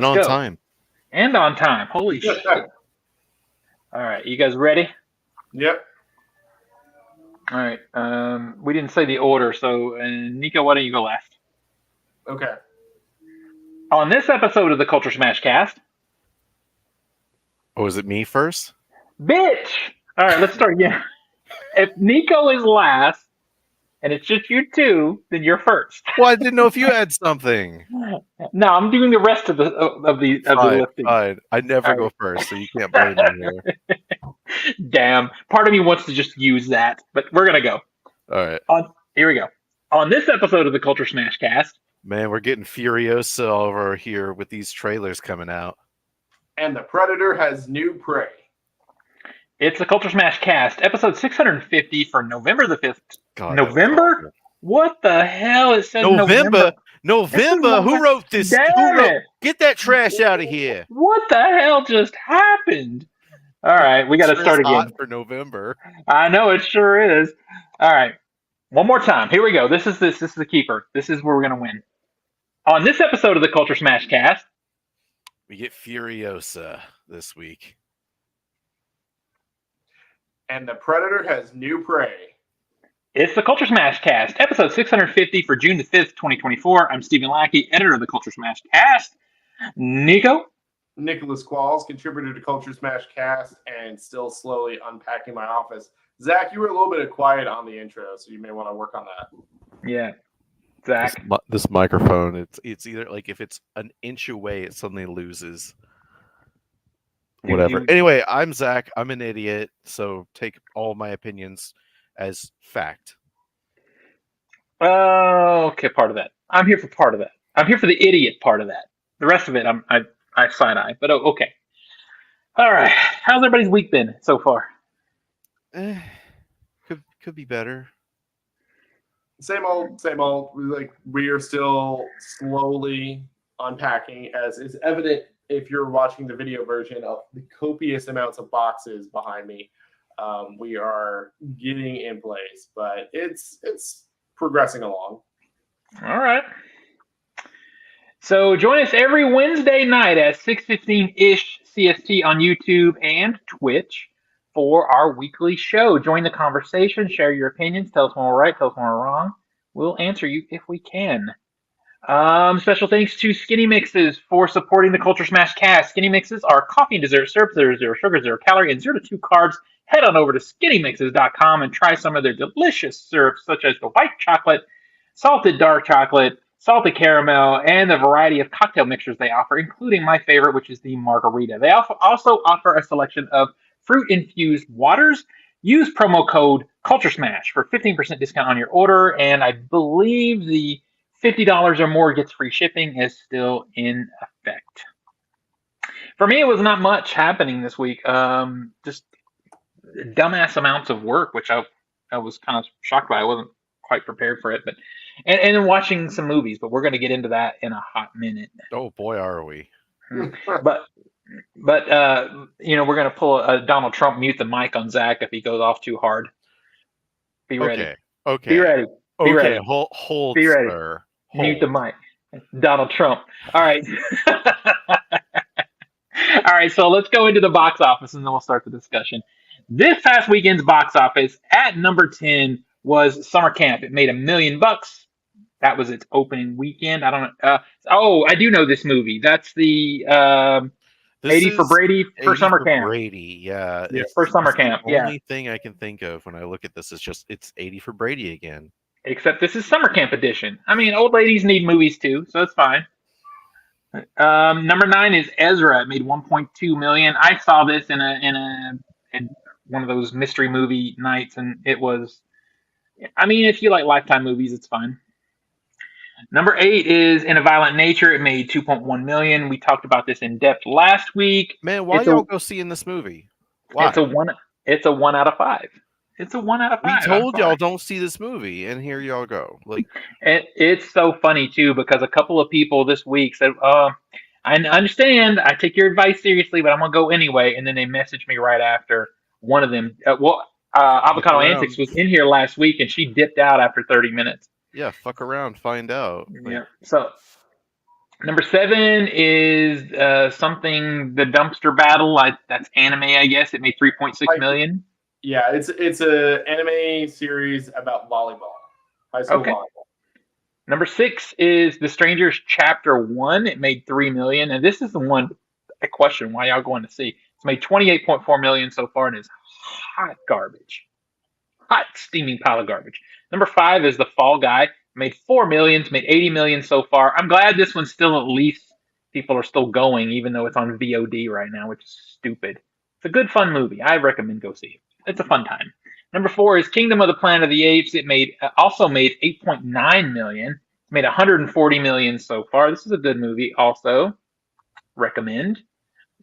And Let's on go. time. And on time. Holy shit. All right, you guys ready? Yep. All right. We didn't say the order, so Nico, why don't you go last? Okay. On this episode of the Culture Smash Cast, Oh, is it me first? bitch! All right, let's start again. If Nico is last, and it's just you two, then you're first. Well, I didn't know if you had something. No, I'm doing the rest of the listing. Fine. I never All go right. first, so you can't blame me here. Damn. Part of me wants to just use that, but we're gonna go. All right. Here we go. On this episode of the Culture Smash Cast, Man, we're getting Furiosa over here with these trailers coming out. And the Predator has new prey. it's the Culture Smash Cast, episode 650 for November the 5th. God, November? What the hell? It said November. November. Who wrote this? Damn it. Get that trash out of here. What the hell just happened? All right, we got to Sure start is again. hot for November. I know it sure is. All right, one more time. Here we go. This is the keeper. This is where we're gonna win. On this episode of the Culture Smash Cast, We get Furiosa this week. And the Predator has new prey. it's the Culture Smash Cast, episode 650 for June the 5th, 2024. I'm Stephen Lackey, editor of the Culture Smash Cast. Nico? Nicholas Qualls, contributor to Culture Smash Cast, and still slowly unpacking my office. Zach, you were a little bit quiet on the intro, so you may want to work on that. Yeah. Zach? This microphone, it's either like if it's an inch away, it suddenly loses. Whatever. Anyway, I'm Zach. I'm an idiot, so take all my opinions as fact. Okay, part of that. I'm here for part of that. I'm here for the idiot part of that. The rest of it, I side eye. But okay. All right. How's everybody's week been so far? Could be better. Same old, same old. Like, we are still slowly unpacking, as is evident if you're watching the video version of the copious amounts of boxes behind me. We are getting in place, but it's progressing along. All right. So join us every Wednesday night at 6:15-ish CST on YouTube and Twitch for our weekly show. Join the conversation, share your opinions, tell us when we're right, tell us when we're wrong. We'll answer you if we can. Special thanks to Skinny Mixes for supporting the Culture Smash Cast. Skinny Mixes are coffee and dessert syrups that are 0 sugar, 0 calorie, and 0 to 2 carbs. Head on over to skinnymixes.com and try some of their delicious syrups, such as the white chocolate, salted dark chocolate, salted caramel, and the variety of cocktail mixtures they offer, including my favorite, which is the margarita. They also offer a selection of fruit-infused waters. Use promo code CultureSmash for 15% discount on your order, and I believe the $50 or more gets free shipping is still in effect. For me, it was not much happening this week. Just dumbass amounts of work, which I was kind of shocked by. I wasn't quite prepared for it, but and then watching some movies. But we're going to get into that in a hot minute. Oh boy, are we! But we're going to pull a Donald Trump mute the mic on Zach if he goes off too hard. Be ready. Okay. Be ready. Be ready. Hold. Be ready. Sir. Mute the mic. Donald Trump. All right. All right, so let's go into the box office and then we'll start the discussion. This past weekend's box office at number 10 was Summer Camp. It made $1 million. That was its opening weekend. I don't know. I do know this movie. That's the 80 for Brady for Summer Camp. Brady, yeah. For Summer Camp, the only thing I can think of when I look at this is just it's 80 for Brady again. Except this is Summer Camp edition. I mean, old ladies need movies too, so it's fine. Number 9 is Ezra. It made $1.2 million. I saw this in one of those mystery movie nights, and it was. I mean, if you like Lifetime movies, it's fine. Number 8 is In a Violent Nature. It made $2.1 million. We talked about this in depth last week. Man, why y'all go seeing this movie? Why? It's a 1 out of 5. It's a 1 out of 5. We told y'all don't see this movie, and here y'all go. Like, it's so funny too, because a couple of people this week said, "I understand. I take your advice seriously, but I'm gonna go anyway." And then they messaged me right after. One of them, Avocado Antics was in here last week, and she dipped out after 30 minutes. Yeah, fuck around, find out. Yeah. So Number 7 is something the dumpster battle. That's anime, I guess. It made 3.6 million. Yeah, it's a anime series about volleyball, high school Okay. volleyball. Number 6 is The Strangers Chapter 1. It made 3 million, and this is the one I question why y'all going to see. It's made 28.4 million so far, and is hot garbage, hot steaming pile of garbage. Number 5 is The Fall Guy. Made 4 million, made 80 million so far. I'm glad this one's still at least people are still going, even though it's on VOD right now, which is stupid. It's a good fun movie. I recommend go see it. It's a fun time. Number 4 is Kingdom of the Planet of the Apes. It made also made 8.9 million. It's made 140 million so far. This is a good movie. Also recommend.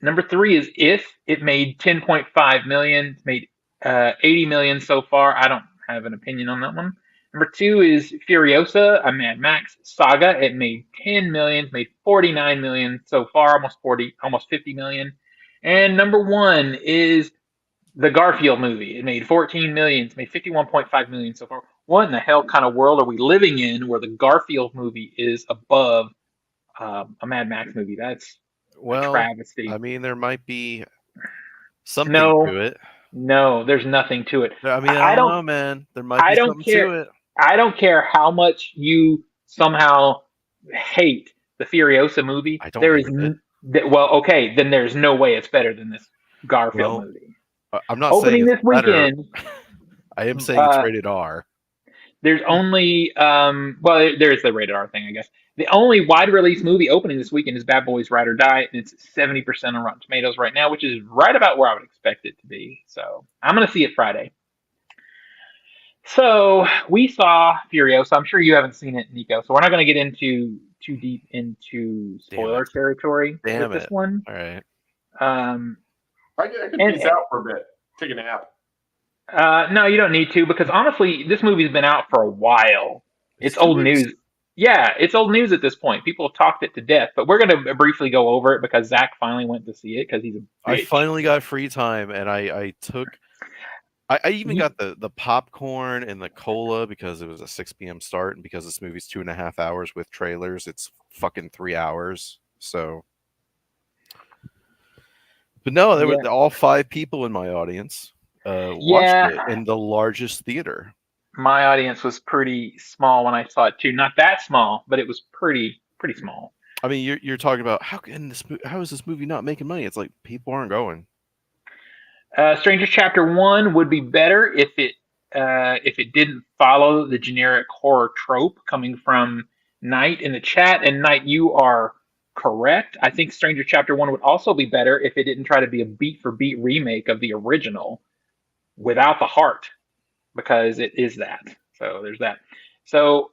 Number 3 is If. It made 10.5 million. It's made 80 million so far. I don't have an opinion on that one. Number 2 is Furiosa, a Mad Max saga. It made 10 million. It's made 49 million so far, almost 50 million. And number 1 is the Garfield movie. It made 14 million. It's made 51.5 million so far. What in the hell kind of world are we living in where the Garfield movie is above a Mad Max movie? That's a travesty. I mean, there might be something to it. No, there's nothing to it. I mean, I don't know, man. There might be something to it. I don't care how much you somehow hate the Furiosa movie. I don't hate it. Well, okay, then there's no way it's better than this Garfield movie. I'm not opening saying it's this weekend. I am saying it's rated R. There's only there's the rated R thing, I guess. The only wide release movie opening this weekend is Bad Boys Ride or Die, and it's 70% on Rotten Tomatoes right now, which is right about where I would expect it to be. So I'm gonna see it Friday. So we saw Furiosa. I'm sure you haven't seen it, Nico. So we're not gonna get into too deep into spoiler territory with this one. All right. I could peace out for a bit. Take a nap. No, you don't need to, because honestly, this movie's been out for a while. It's old news. Yeah, it's old news at this point. People have talked it to death, but we're going to briefly go over it because Zach finally went to see it because he's a bitch. I finally got free time, and I even got the popcorn and the cola because it was a 6 p.m. start, and because this movie's 2.5 hours with trailers, it's fucking 3 hours. So, but no, there were all 5 people in my audience. Watched it in the largest theater. My audience was pretty small when I saw it too. Not that small, but it was pretty small. I mean, you're talking about how is this movie not making money? It's like people aren't going. Strangers Chapter 1 would be better if it didn't follow the generic horror trope coming from Knight in the chat. And Knight, you are correct. I think Stranger Chapter 1 would also be better if it didn't try to be a beat for beat remake of the original without the heart, because it is that. So there's that. So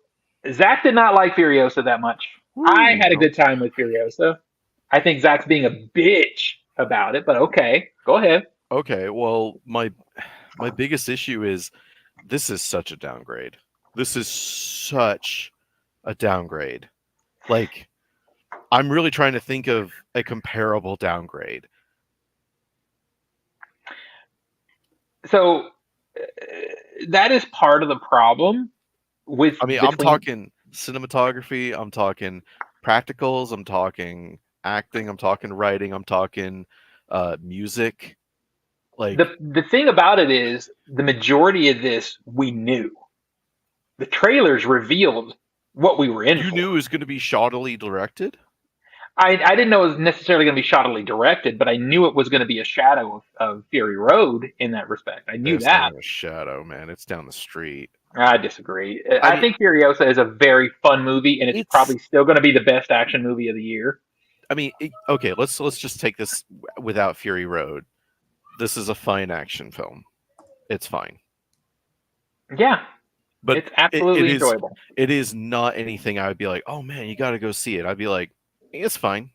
Zach did not like Furiosa that much. I had a good time with Furiosa. I think Zach's being a bitch about it, but okay, go ahead. Okay, well, my biggest issue is this is such a downgrade. This is such a downgrade. Like, I'm really trying to think of a comparable downgrade. So that is part of the problem with. I mean, I'm talking cinematography. I'm talking practicals. I'm talking acting. I'm talking writing. I'm talking music. Like the thing about it is the majority of this we knew. The trailers revealed what we were in. You knew it was going to be shoddily directed? I didn't know it was necessarily going to be shoddily directed, but I knew it was going to be a shadow of Fury Road in that respect. I knew that. It's a shadow, man. It's down the street. I disagree. I think Furiosa is a very fun movie, and it's probably still going to be the best action movie of the year. I mean, okay, let's just take this without Fury Road. This is a fine action film. It's fine. Yeah. But it's absolutely enjoyable. It is not anything I would be like, oh man, you got to go see it. I'd be like, it's fine.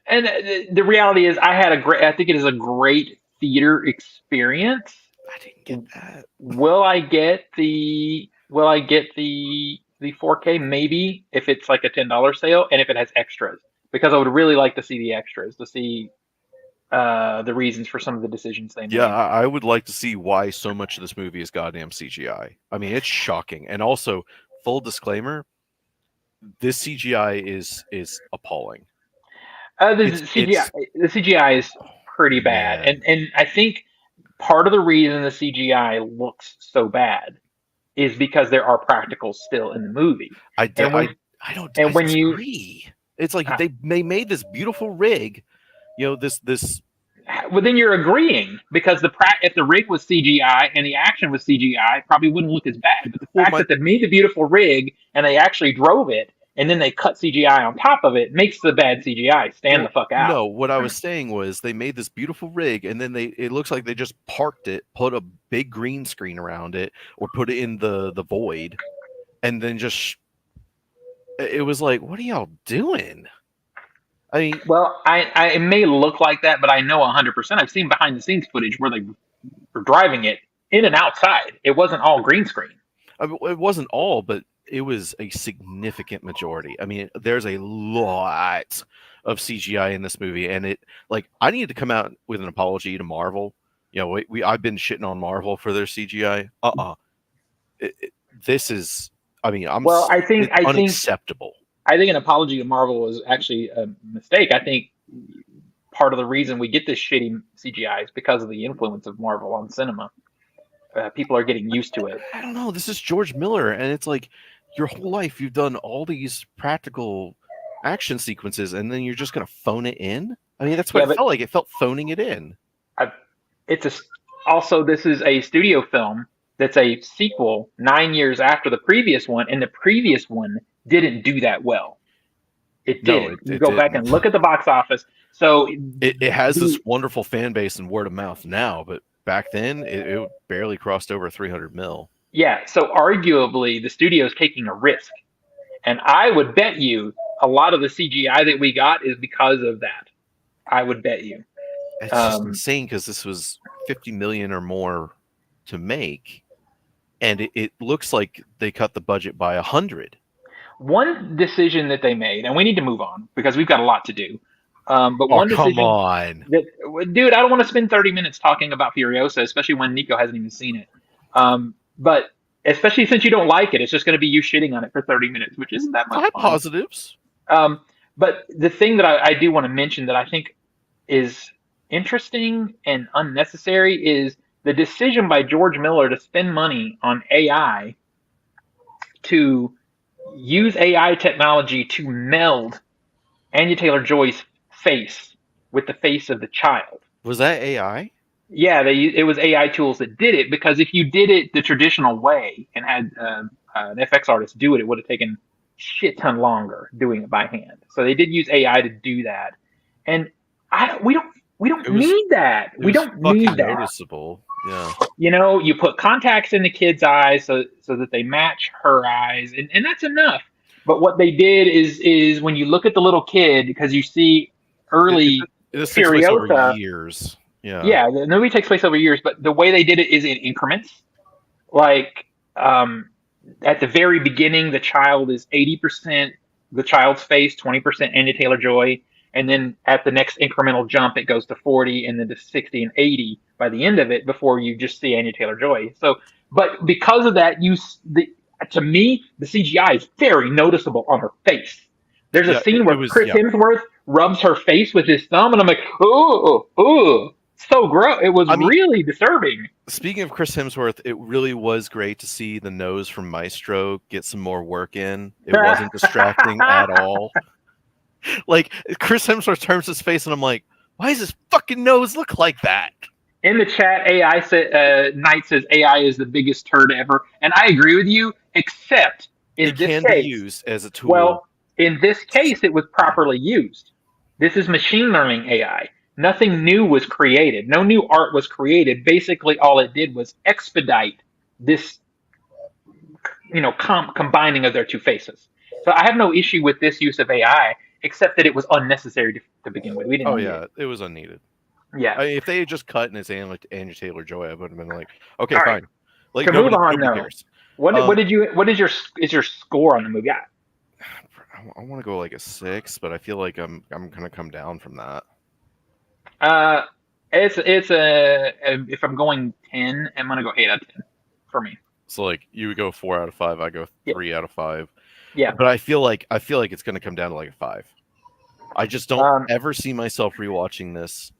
And the reality is, I think it is a great theater experience. I didn't get that. Will I get the 4K? Maybe, if it's like a $10 sale and if it has extras, because I would really like to see the extras, to see the reasons for some of the decisions they made. Yeah, I would like to see why so much of this movie is goddamn CGI. I mean, it's shocking. And also, full disclaimer, this CGI is appalling. The CGI is pretty bad, Man, and I think part of the reason the CGI looks so bad is because there are practicals still in the movie, I, d- and when I when you disagree. It's like uh, they made this beautiful rig, this. well, then you're agreeing because if the rig was CGI and the action was CGI, it probably wouldn't look as bad. But the Well, fact my that they made the beautiful rig and they actually drove it and then they cut CGI on top of it makes the bad CGI stand the well, fuck out. no, what I was saying was they made this beautiful rig, and then it looks like they just parked it, put a big green screen around it, or put it in the void, and then just it was like, what are y'all doing? I mean, Well, it may look like that, but I know 100%. I've seen behind the scenes footage where they were driving it in and outside. It wasn't all green screen. it wasn't all, but it was a significant majority. I mean, there's a lot of CGI in this movie, and I need to come out with an apology to Marvel. I've been shitting on Marvel for their CGI. It, it, this is, I mean, Well, it's unacceptable. I think an apology to Marvel was actually a mistake. I think part of the reason we get this shitty CGI is because of the influence of Marvel on cinema. People are getting used to it. I don't know. This is George Miller, and it's like your whole life you've done all these practical action sequences, and then you're just gonna phone it in. I mean, that's what Yeah, it but felt like. It felt phoning it in. I, it's also this is a studio film that's a sequel 9 years after the previous one, and the previous one didn't do that well. It No, didn't. You it go back didn't. and look at the box office. So It has this the, wonderful fan base and word of mouth now, but back then it barely crossed over 300 mil. yeah, so arguably the studio's taking a risk. And I would bet you a lot of the CGI that we got is because of that. I would bet you. It's just Um, insane because this was 50 million or more to make, and it looks like they cut the budget by 100. One decision that they made, and we need to move on because we've got a lot to do. But Oh, one come decision on. that, dude, I don't want to spend 30 minutes talking about Furiosa, especially when Nico hasn't even seen it. But especially since you don't like it, it's just going to be you shitting on it for 30 minutes, which isn't that I much have fun. positives. But the thing that I do want to mention that I think is interesting and unnecessary is the decision by George Miller to spend money on AI to use AI technology to meld Anya Taylor-Joy's face with the face of the child. Was that AI? Yeah, it was AI tools that did it because if you did it the traditional way and had an FX artist do it, it would have taken shit ton longer doing it by hand. So they did use AI to do that, and we don't It was need that. it We was don't fucking need that. noticeable. Yeah. You put contacts in the kid's eyes so that they match her eyes, and that's enough. But what they did is when you look at the little kid, because you see early This takes place over Furiosa, years. Yeah. yeah, the movie takes place over years, but the way they did it is in increments. Like at the very beginning, the child is 80% the child's face, 20% Anya Taylor Joy, and then at the next incremental jump, it goes to 40 and then to 60 and 80 by the end of it before you just see Anya Taylor Joy. So, but because of that, to me, the CGI is very noticeable on her face. There's a Yeah, scene it where was, Chris yeah. Hemsworth rubs her face with his thumb, and I'm like, oh, so gross. It was I mean, really disturbing. speaking of Chris Hemsworth, it really was great to see the nose from Maestro get some more work in. It wasn't distracting at all. Like, Chris Hemsworth turns his face, and I'm like, why does his fucking nose look like that? In the chat, Knight says AI is the biggest turd ever, and I agree with you. Except in It this can be case, used as a tool. well, in this case, it was properly used. This is machine learning AI. Nothing new was created. No new art was created. Basically, all it did was expedite this, combining of their two faces. So I have no issue with this use of AI, except that it was unnecessary to begin with. We didn't Oh, need yeah, it. it was unneeded. Yeah. I mean, if they had just cut and it's Anya Taylor Joy, I would have been like, okay, All fine. right. Like, To move on, nobody though, cares. what is your score on the movie? I want to go like a 6, but I feel like I'm gonna come down from that. It's if I'm going 10, I'm gonna go 8 out of 10 for me. So like you would go 4 out of 5, I go Yeah. 3 out of 5. Yeah. But I feel like it's going to come down to like a 5. I just don't ever see myself rewatching this.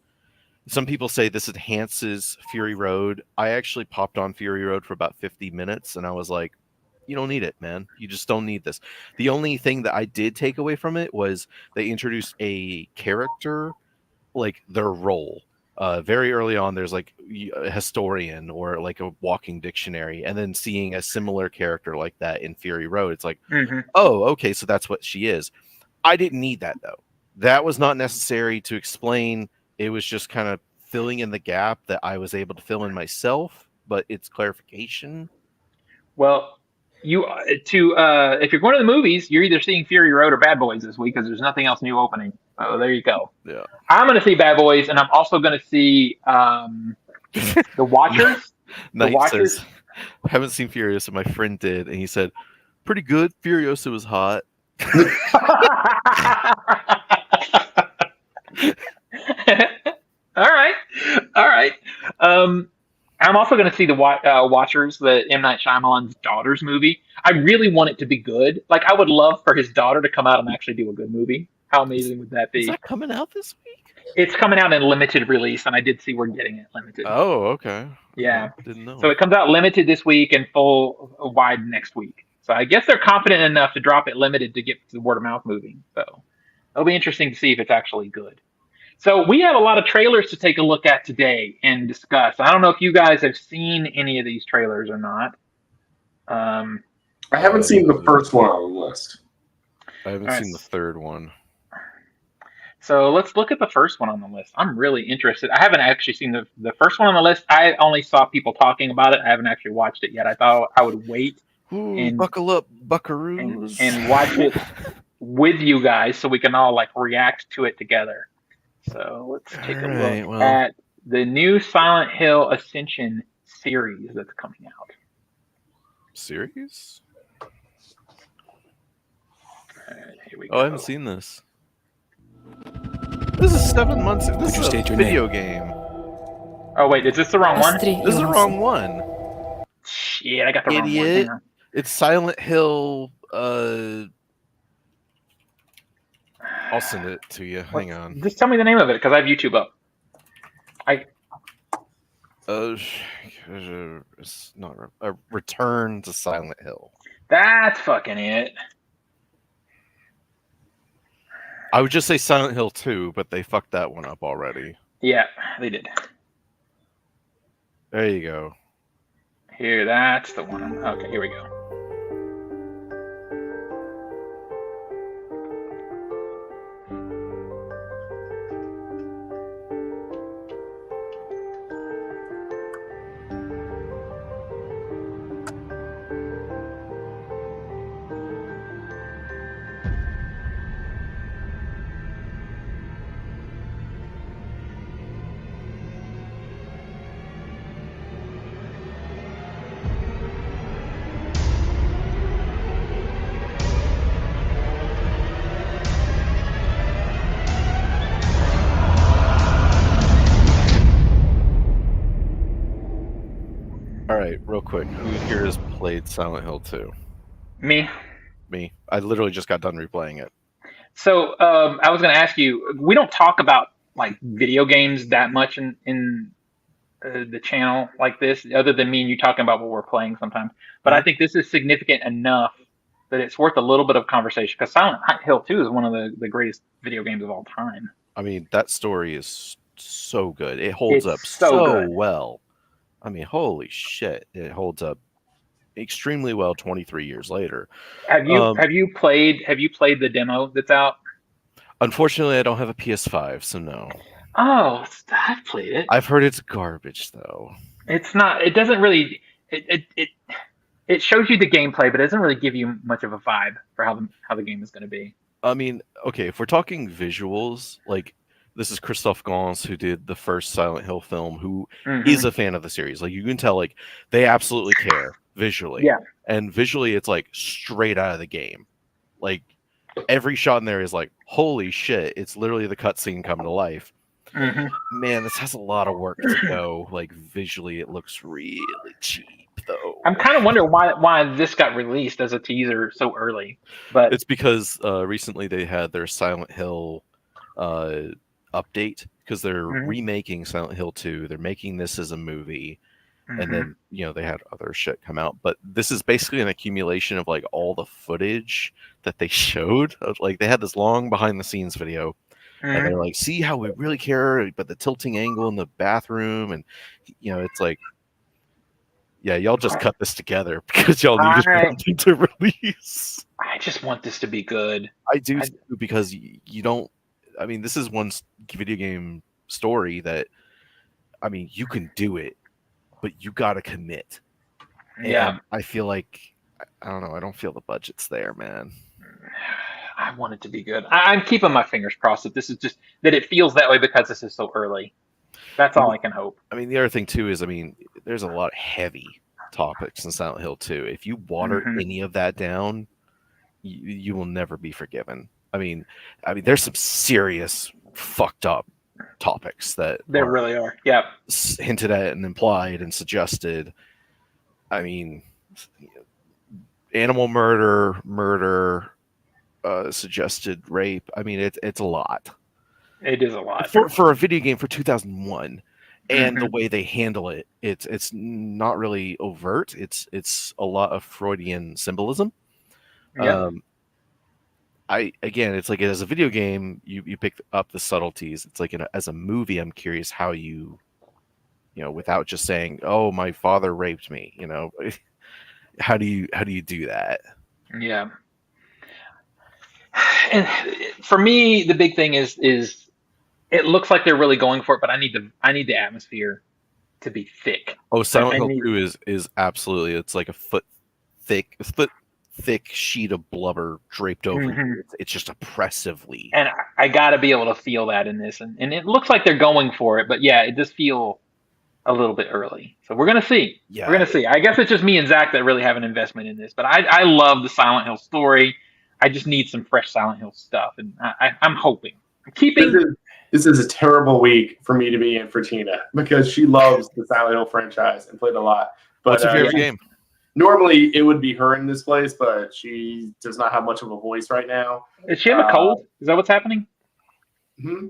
Some people say this enhances Fury Road. I actually popped on Fury Road for about 50 minutes, and I was like, you don't need it, man. You just don't need this. The only thing that I did take away from it was they introduced a character, like their role. Very early on, there's like a historian or like a walking dictionary, and then seeing a similar character like that in Fury Road, it's like, oh, okay, so that's what she is. I didn't need that, though. That was not necessary to explain. It was just kind of filling in the gap that I was able to fill in myself, but it's clarification. Well, if you're going to the movies, you're either seeing Fury Road or Bad Boys this week because there's nothing else new opening. Oh, there you go. Yeah. I'm going to see Bad Boys, and I'm also going to see The Watchers. The Watchers. Says, I haven't seen Furiosa. My friend did, and he said, pretty good. Furiosa was hot. All right. I'm also going to see the Watchers, the M. Night Shyamalan's daughter's movie. I really want it to be good. Like, I would love for his daughter to come out and actually do a good movie. How amazing would that be? Is that coming out this week? It's coming out in limited release, and I did see we're getting it limited. Oh, okay. Yeah. Didn't know. So it comes out limited this week and full wide next week. So I guess they're confident enough to drop it limited to get the word of mouth moving. So it'll be interesting to see if it's actually good. So we have a lot of trailers to take a look at today and discuss. I don't know if you guys have seen any of these trailers or not. I haven't seen the first one on the list. I haven't seen the third one. So let's look at the first one on the list. I'm really interested. I haven't actually seen the first one on the list. I only saw people talking about it. I haven't actually watched it yet. I thought I would wait and buckle up, buckaroos, and watch it with you guys so we can all like react to it together. So let's take a look at the new Silent Hill Ascension series that's coming out. Series? All right, here we go. Oh, I haven't seen this. This is 7 months. This is a video game. Oh wait, is this the wrong one? This is the wrong one. Shit, I got the Idiot. wrong one. It's Silent Hill. I'll send it to you. Hang on. Just tell me the name of it because I have YouTube up. It's not a Return to Silent Hill. That's fucking it. I would just say Silent Hill 2, but they fucked that one up already. Yeah, they did. There you go. Here, that's the one. Okay, here we go. All right, real quick. Who here has played Silent Hill 2? Me. I literally just got done replaying it. So I was going to ask you. We don't talk about like video games that much in the channel like this, other than me and you talking about what we're playing sometimes. But I think this is significant enough that it's worth a little bit of conversation because Silent Hill 2 is one of the greatest video games of all time. I mean, that story is so good. It holds up so well. I mean, holy shit. It holds up extremely well 23 years later. Have you played the demo that's out? Unfortunately, I don't have a PS5, so no. Oh, I've played it. I've heard it's garbage though. It's not. It doesn't really. It shows you the gameplay, but it doesn't really give you much of a vibe for how the game is going to be. I mean, okay, if we're talking visuals, like this is Christophe Gans who did the first Silent Hill film, who is a fan of the series. Like you can tell, like they absolutely care visually. Yeah. And visually, it's like straight out of the game. Like every shot in there is like, holy shit! It's literally the cutscene coming to life. Man, this has a lot of work to go. Like visually, it looks really cheap. though. I'm kind of wondering why this got released as a teaser so early. But It's because recently they had their Silent Hill uh, update because they're Mhm. remaking Silent Hill 2. They're making this as a movie, and Mhm. then they had other shit come out. But this is basically an accumulation of like all the footage that they showed. Like they had this long behind the scenes video, and Mhm. they're like, "See how we really care," but the tilting angle in the bathroom, and it's like, yeah, y'all just cut this together because y'all needed I something to release. I just want this to be good. I do I, too, because you don't. I mean, this is one video game story that, I mean, you can do it, but you got to commit. yeah, And I feel like, I don't know. I don't feel the budget's there, man. I want it to be good. I'm keeping my fingers crossed that this is just that it feels that way because this is so early. That's all I can hope. I mean, the other thing too is, I mean, there's a lot of heavy topics in Silent Hill 2. If you water Mhm. any of that down, you will never be forgiven. I mean, there's some serious fucked up topics that There are really are. Yeah. hinted at and implied and suggested. I mean, animal murder, suggested rape. I mean, it's a lot It is a lot. for a video game for 2001, and the Mhm. way they handle it, it's not really overt. It's a lot of Freudian symbolism. Yep. Um, again, it's like as a video game, you pick up the subtleties. It's like as a movie, I'm curious how without just saying, "Oh, my father raped me," how do you do that? Yeah. And for me, the big thing is it looks like they're really going for it, but I need the atmosphere to be thick. Oh, I, Silent I Hill need 2 is absolutely, it's like a foot thick sheet of blubber draped over you. Mhm. It's just oppressively. And I got to be able to feel that in this, and it looks like they're going for it, but yeah, it does feel a little bit early. So we're gonna see. We're Yeah, gonna see. I guess it's just me and Zach that really have an investment in this, but I love the Silent Hill story. I just need some fresh Silent Hill stuff, and I'm hoping. I'm This keeping. is this is a terrible week for me to be in for Tina because she loves the Silent Hill franchise and played a lot. what's But your favorite Yeah. game? normally it would be her in this place, but she does not have much of a voice right now. Does she have a cold? Is that what's happening? Hmm?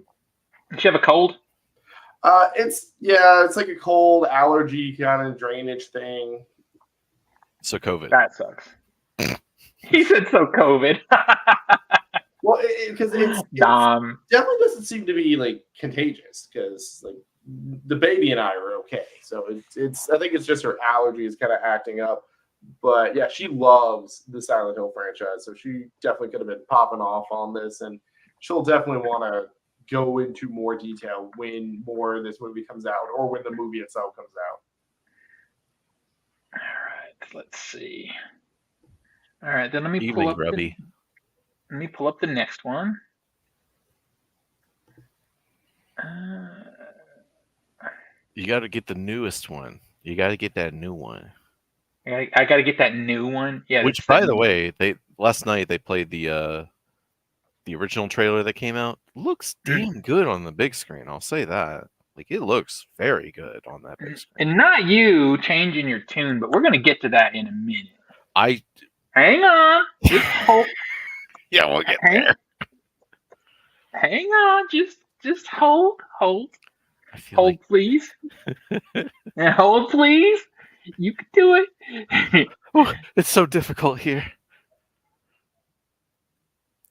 Does she have a cold? It's like a cold allergy kind of drainage thing. So COVID. That sucks. He said so. COVID. Well, because it's Dom. definitely doesn't seem to be like contagious because like the baby and I are okay. So it's I think it's just her allergy is kind of acting up. But yeah, she loves the Silent Hill franchise, so she definitely could have been popping off on this, and she'll definitely want to go into more detail when more of this movie comes out or when the movie itself comes out. All right. Let's see. All right. Then let me pull Evening, up. Grubby. Let me pull up the next one. Uh, You got to get the newest one. You got to get that new one. I got to get that new one. Yeah. Which, by the way, last night they played the original trailer that came out. Looks damn good on the big screen. I'll say that. Like, it looks very good on that big screen. And not you changing your tune, but we're gonna get to that in a minute. I Hang on. Just hold. yeah, we'll get hang, there. hang on. Just hold. I feel Hold, like please. And hold, please. You can do it. it's so difficult here.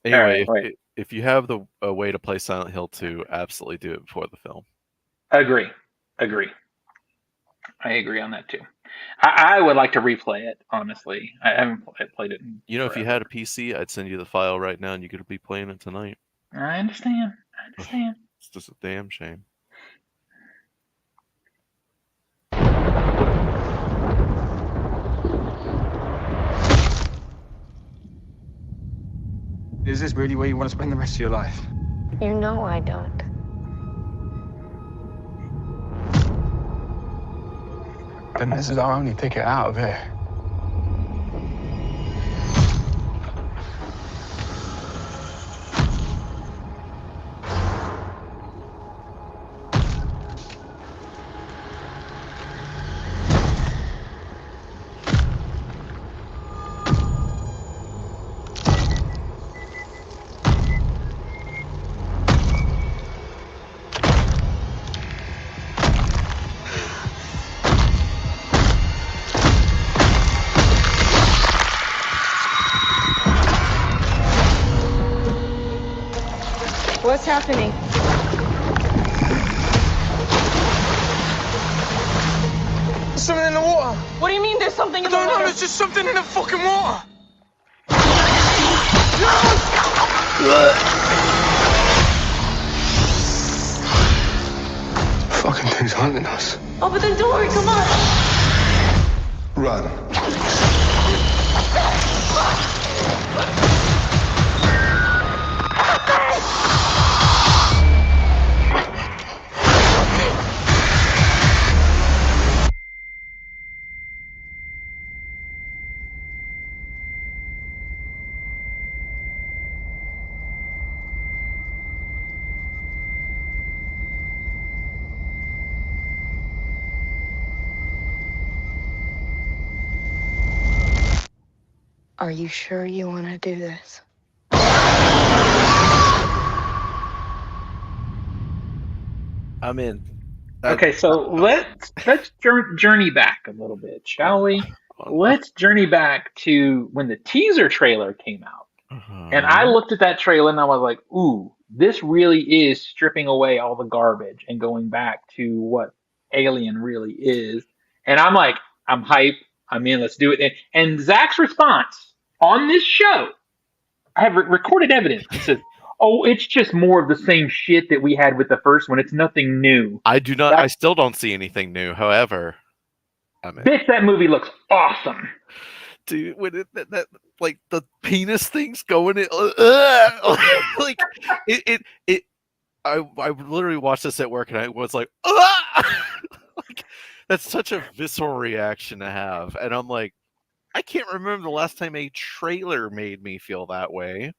Anyway, right. if you have a way to play Silent Hill 2, absolutely do it before the film. Agree. I agree on that too. I would like to replay it. Honestly, I haven't played it. If you had a PC, I'd send you the file right now, and you could be playing it tonight. I understand. It's just a damn shame. Is this really where you want to spend the rest of your life? You know I don't. Then this is our only ticket out of here. What's happening? There's something in the water. What do you mean there's something in the No, water? there's just something in the fucking water. Fucking thing's hunting us. Open the door, come on. Run. Are you sure you want to do this? I'm in. Okay, so let's journey back a little bit, shall we? Let's journey back to when the teaser trailer came out. And I looked at that trailer and I was like, ooh, this really is stripping away all the garbage and going back to what Alien really is. And I'm like, I'm hype. I'm in. Let's do it. And Zach's response on this show, I have recorded evidence. He says, oh, it's just more of the same shit that we had with the first one. It's nothing new. I do not. I still don't see anything new. However, I'm in. Bitch, that movie looks awesome. Dude, when that like the penis thing's going in, like it. I literally watched this at work and I was like, like that's such a visceral reaction to have, and I'm like, I can't remember the last time a trailer made me feel that way.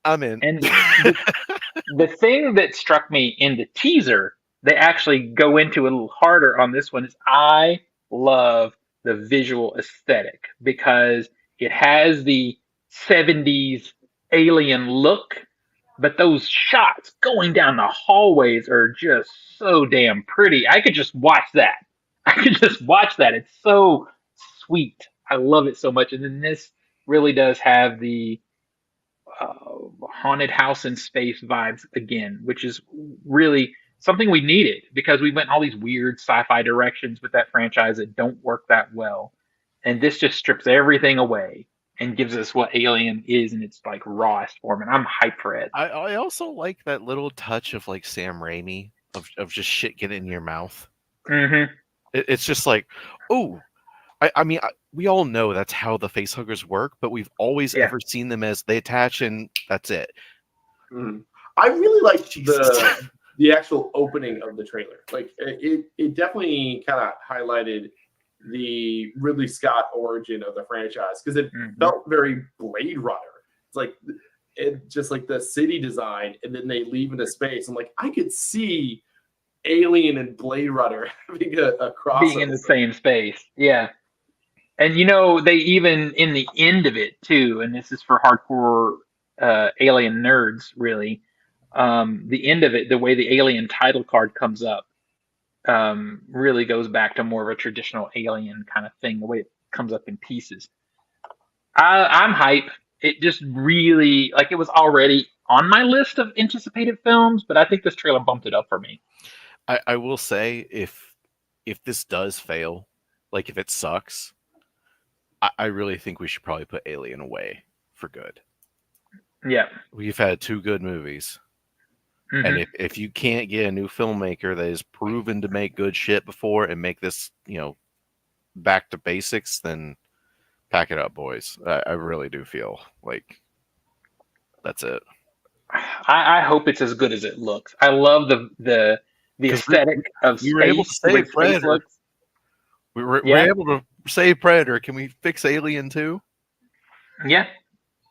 I'm in. And the thing that struck me in the teaser, they actually go into a little harder on this one, is I love the visual aesthetic because it has the 70s alien look, but those shots going down the hallways are just so damn pretty. I could just watch that. It's so sweet. I love it so much. And then this really does have the haunted house in space vibes again, which is really something we needed because we went all these weird sci-fi directions with that franchise that don't work that well. And this just strips everything away and gives us what Alien is in its like rawest form. And I'm hyped for it. I also like that little touch of like Sam Raimi of just shit getting in your mouth. Mm-hmm. It's just like, oh, I mean, we all know that's how the facehuggers work, but we've always ever seen them as they attach and that's it. Mm. I really liked the actual opening of the trailer. Like it definitely kind of highlighted the Ridley Scott origin of the franchise because it felt very Blade Runner. It's like it just like the city design, and then they leave into space. I'm like, I could see Alien and Blade Runner having a crossover. Being in the same space, yeah. And you know, they even in the end of it too, and this is for hardcore Alien nerds, really. The end of it, the way the Alien title card comes up, really goes back to more of a traditional Alien kind of thing. The way it comes up in pieces. I'm hype. It just really like it was already on my list of anticipated films, but I think this trailer bumped it up for me. I will say if this does fail, like if it sucks, I really think we should probably put Alien away for good. Yeah. We've had 2 good movies. Mm-hmm. And if you can't get a new filmmaker that is proven to make good shit before and make this, back to basics, then pack it up, boys. I really do feel like that's it. I hope it's as good as it looks. I love the aesthetic of space. We were able to save Predator. We were able to save Predator. Can we fix Alien too? Yeah.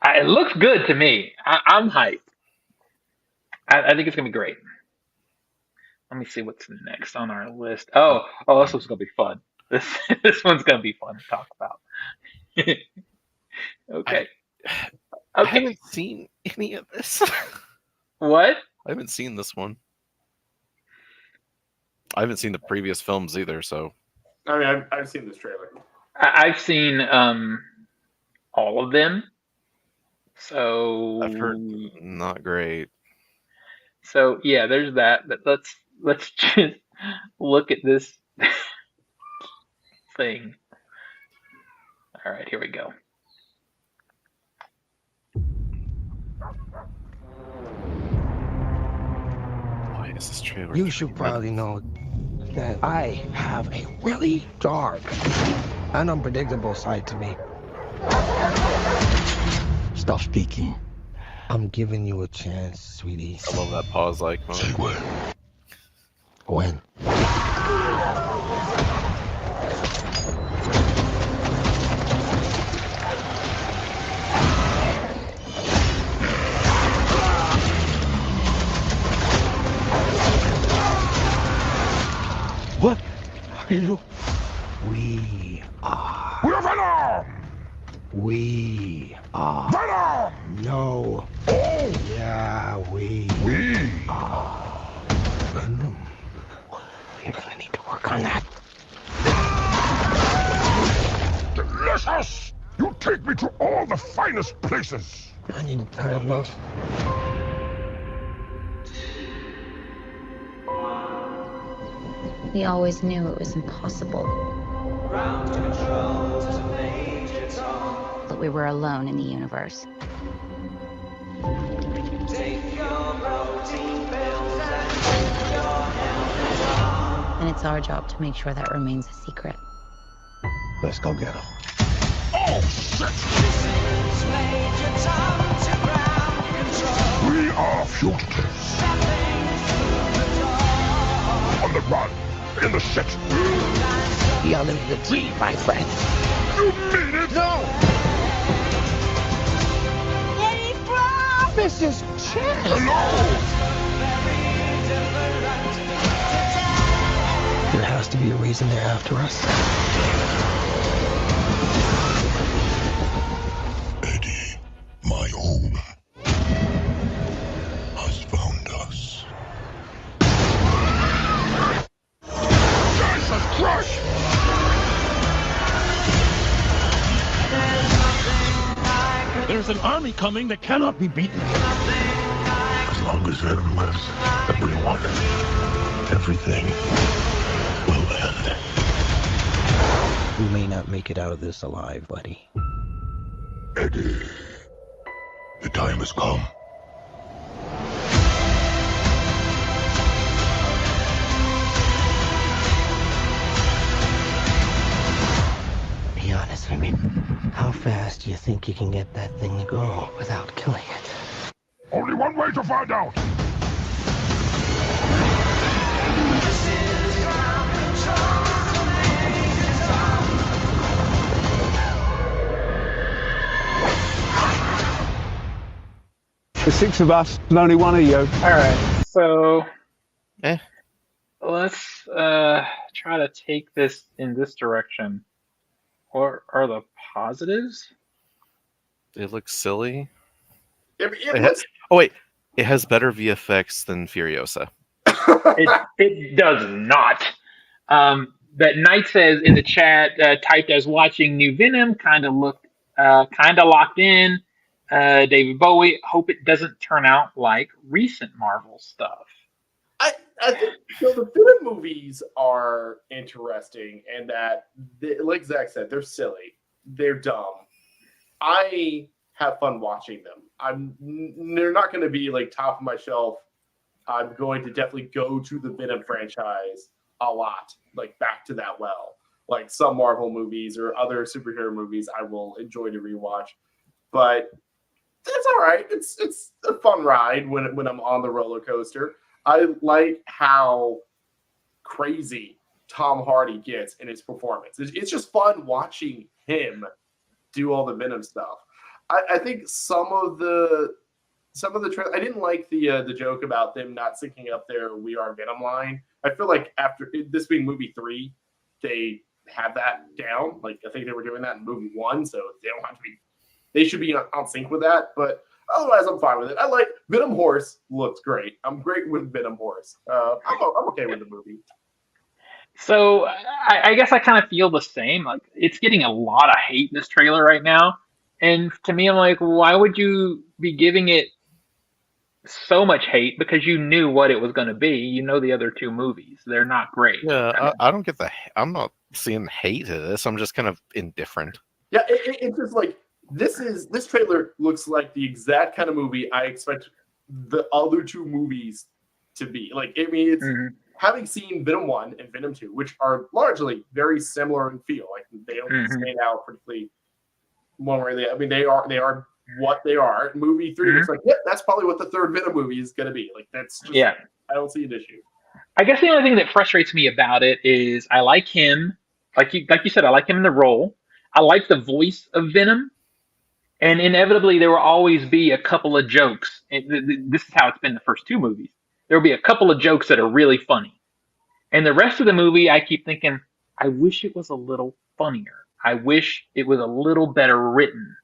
It looks good to me. I'm hyped. I think it's going to be great. Let me see what's next on our list. Oh, this one's going to be fun. This one's going to be fun to talk about. Okay. I haven't seen any of this. What? I haven't seen this one. I haven't seen the previous films either, so. I mean, I've seen this trailer. I've seen all of them. So I've heard not great. So yeah, there's that. But let's just look at this thing. All right, here we go. Why is this trailer? You should probably know that I have a really dark and unpredictable side to me. Stop speaking. I'm giving you a chance, sweetie. I love that pause-like moment. When? What are you? We are. We're Venom! We are. Venom! No. Oh! Yeah, we are. Venom. We're gonna need to work on that. Delicious! You take me to all the finest places. I need a time, love. We always knew it was impossible. That we were alone in the universe. And it's our job to make sure that remains a secret. Let's go get him. Oh, shit! We are fugitives. On the run. In the shit. You're living the dream, my friend. You mean it? No! Mrs. Chen! Hello! There has to be a reason they're after us. Eddie, my home, has found us. Jesus Christ! There's an army coming that cannot be beaten. As long as Venom lives, everyone, everything will end. We may not make it out of this alive, buddy. Eddie, the time has come. Be honest with me. How fast do you think you can get that thing to go without killing it? Only one way to find out. The six of us, and only one of you. All right, so Eh. let's try to take this in this direction. What are the positives? It looks silly. It It looks, Oh wait, it has better VFX than Furiosa. It does not. That Knight says in the chat, typed as watching New Venom, kind of locked in. David Bowie, hope it doesn't turn out like recent Marvel stuff. I think the Venom movies are interesting and that, like Zach said, they're silly, they're dumb. I have fun watching them. They're not going to be like top of my shelf. I'm going to definitely go to the Venom franchise a lot, like back to that well. Like some Marvel movies or other superhero movies, I will enjoy to rewatch. But it's all right. It's a fun ride when I'm on the roller coaster. I like how crazy Tom Hardy gets in his performance. It's just fun watching him do all the Venom stuff. I think some of the I didn't like the joke about them not syncing up their "We Are Venom" line. I feel like after this being movie 3, they have that down. Like I think they were doing that in movie 1, so they don't have to be. They should be on sync with that. But otherwise, I'm fine with it. I like Venom Horse. Looks great. I'm great with Venom Horse. I'm okay with the movie. So I guess I kind of feel the same. Like it's getting a lot of hate in this trailer right now, and to me, I'm like, why would you be giving it so much hate because you knew what it was going to be. You know the other two movies; they're not great. Yeah, I don't get I'm not seeing hate to this. I'm just kind of indifferent. Yeah, it's just like this trailer looks like the exact kind of movie I expect the other two movies to be. Like, I mean, it's having seen Venom 1 and Venom 2, which are largely very similar in feel. Like, they don't stand out particularly one way or the other. I mean, they are what they are. Movie 3 looks like, yeah, that's probably what the third Venom movie is going to be. Like, that's just, I don't see an issue. I guess the only thing that frustrates me about it is I like him, like you said, I like him in the role. I like the voice of Venom, and inevitably there will always be a couple of jokes. This is how it's been the first two movies. There will be a couple of jokes that are really funny, and the rest of the movie, I keep thinking, I wish it was a little funnier. I wish it was a little better written,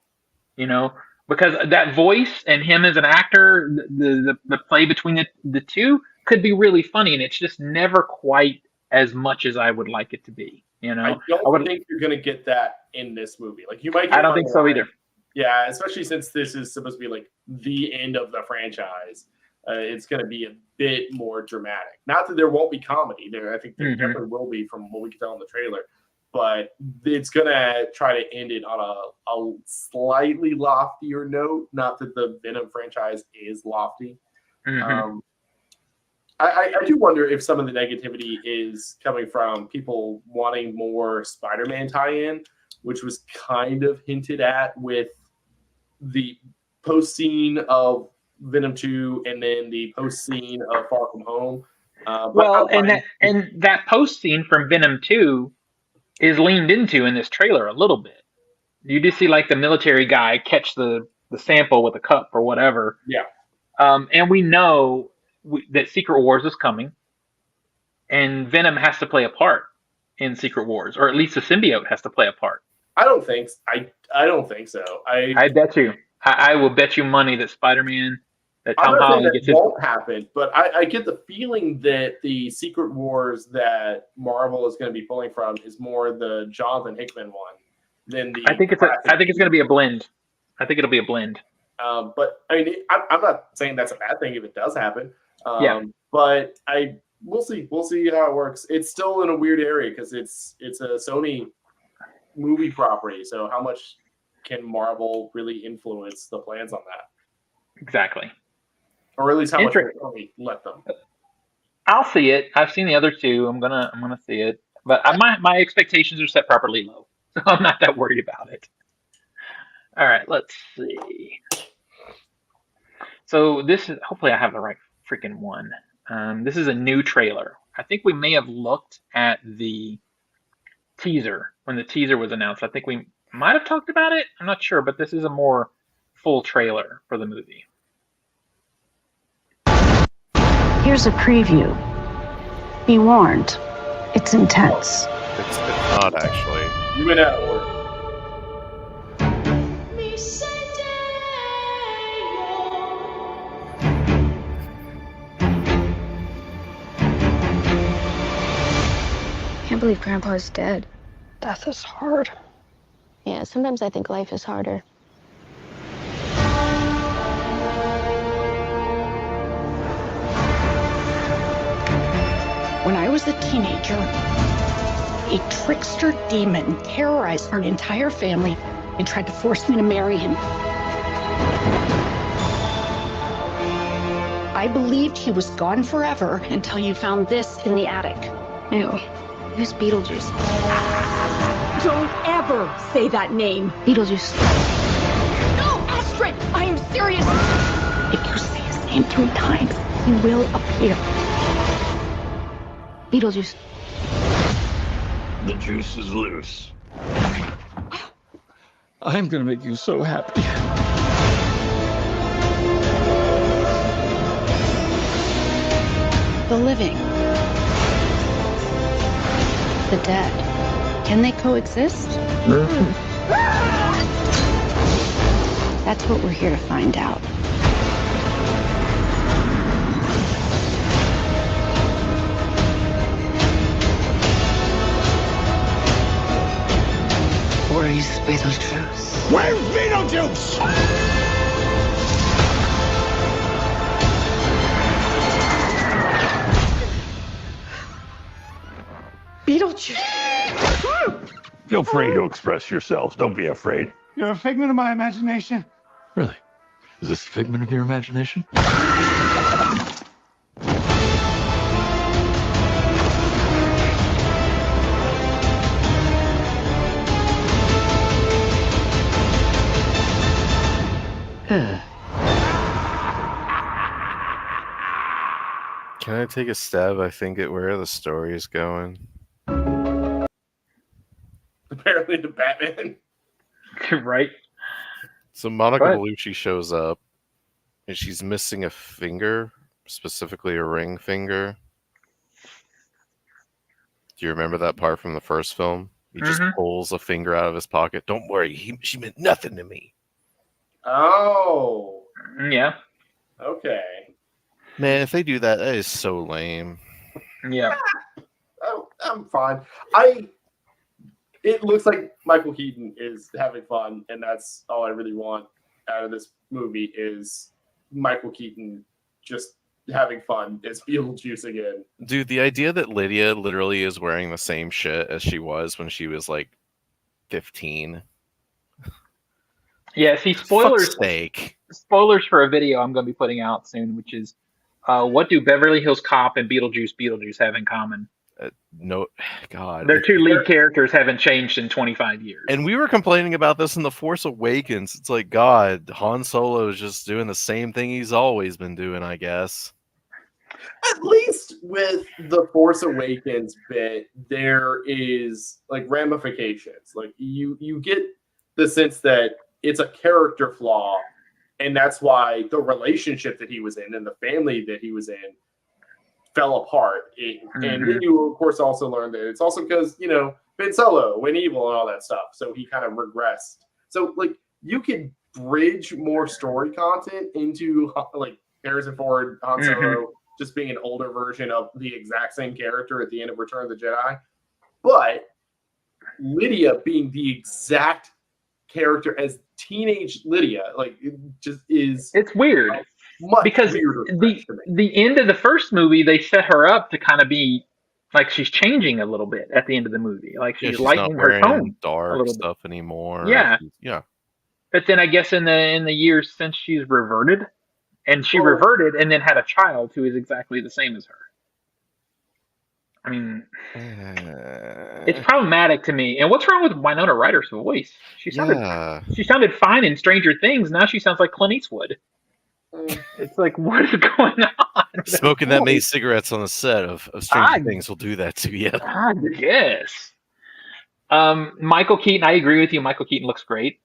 because that voice and him as an actor, the play between the two could be really funny, and it's just never quite as much as I would like it to be. I don't think you're going to get that in this movie. Like, you might get I don't think so either. Yeah, especially since this is supposed to be like the end of the franchise. It's going to be a bit more dramatic. Not that there won't be comedy there. I think there definitely will be from what we can tell in the trailer. But it's going to try to end it on a slightly loftier note. Not that the Venom franchise is lofty. I do wonder if some of the negativity is coming from people wanting more Spider-Man tie-in, which was kind of hinted at with the post scene of Venom 2 and then the post scene of Far From Home. That post scene from Venom 2 is leaned into in this trailer a little bit. You do see like the military guy catch the sample with a cup or whatever. Yeah. And we know that Secret Wars is coming, and Venom has to play a part in Secret Wars, or at least the symbiote has to play a part. I don't think so. I bet you. I will bet you money that Spider-Man, that Tom Holland gets. Won't happen, but I get the feeling that the Secret Wars that Marvel is going to be pulling from is more the Jonathan Hickman one than the. I think it's going to be a blend. I think it'll be a blend. But I mean, I'm not saying that's a bad thing if it does happen. But we'll see. We'll see how it works. It's still in a weird area because it's a Sony movie property. So how much can Marvel really influence the plans on that? Exactly. Or at least how much can Sony let them? I'll see it. I've seen the other two. I'm gonna see it. But my expectations are set properly low, so I'm not that worried about it. All right, let's see. So this is, hopefully I have the right freaking one. This is a new trailer. I think we may have looked at the teaser when the teaser was announced. I think we might have talked about it. I'm not sure, but this is a more full trailer for the movie. Here's a preview. Be warned, it's intense. It's not actually. You went out of order. I can't believe Grandpa's dead. Death is hard. Yeah, sometimes I think life is harder. When I was a teenager, a trickster demon terrorized our entire family and tried to force me to marry him. I believed he was gone forever until you found this in the attic. Ew. Who's Beetlejuice? Don't ever say that name. Beetlejuice. No, Astrid! I am serious! If you say his name 3 times, he will appear. Beetlejuice. The juice is loose. I'm gonna make you so happy. The living. The dead. Can they coexist? That's what we're here to find out. Where is Beetlejuice? Where's Beetlejuice? Beetlejuice. Feel free to express yourselves. Don't be afraid. You're a figment of my imagination. Really? Is this a figment of your imagination? Can I take a stab, I think, at where the story is going? Apparently to Batman. Right. So Monica Go ahead. Bellucci shows up, and she's missing a finger, specifically a ring finger. Do you remember that part from the first film? He just pulls a finger out of his pocket. Don't worry, she meant nothing to me. Oh. Yeah. Okay. Man, if they do that, that is so lame. Yeah. Oh, I'm fine. It looks like Michael Keaton is having fun, and that's all I really want out of this movie is Michael Keaton just having fun as Beetlejuice again. Dude, the idea that Lydia literally is wearing the same shit as she was when she was like 15. Yeah, see, Fuck's sake. spoilers for a video I'm going to be putting out soon, which is what do Beverly Hills Cop and Beetlejuice have in common? No, God. Their two lead characters haven't changed in 25 years. And we were complaining about this in The Force Awakens. It's like, God, Han Solo is just doing the same thing he's always been doing, I guess. At least with the Force Awakens bit, there is like ramifications. Like you get the sense that it's a character flaw, and that's why the relationship that he was in and the family that he was in fell apart. And then you, of course, also learn that it's also because, Ben Solo went evil and all that stuff. So he kind of regressed. So, like, you could bridge more story content into, like, Harrison Ford, Han Solo, just being an older version of the exact same character at the end of Return of the Jedi. But Lydia being the exact character as teenage Lydia, like, it just is... It's weird. Because the end of the first movie, they set her up to kind of be like she's changing a little bit at the end of the movie. Like she's lightening her tone dark stuff anymore. Yeah. Yeah. But then I guess in the years since she's reverted, and she reverted and then had a child who is exactly the same as her. I mean, it's problematic to me. And what's wrong with Winona Ryder's voice? She sounded fine in Stranger Things. Now she sounds like Clint Eastwood. It's like, what is going on? Smoking that many cigarettes on the set of Stranger Things will do that to you. I guess. Michael Keaton, I agree with you. Michael Keaton looks great.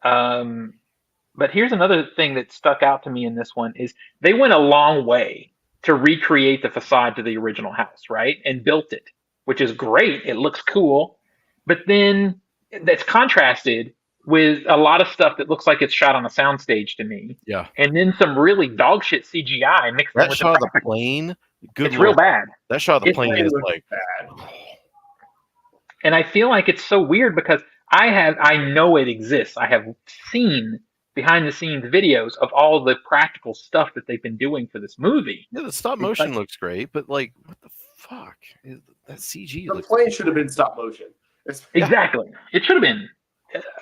But here's another thing that stuck out to me in this one is they went a long way to recreate the facade to the original house, right? And built it, which is great. It looks cool. But then that's contrasted with a lot of stuff that looks like it's shot on a soundstage to me. Yeah. And then some really dog shit CGI mixed in that with shot of the plane. It's real bad. That shot of the plane is like bad. And I feel like it's so weird because I know it exists. I have seen behind the scenes videos of all the practical stuff that they've been doing for this movie. Yeah, the stop motion looks great, but like, what the fuck? That CG. The plane should have been stop motion. Exactly. It should have been.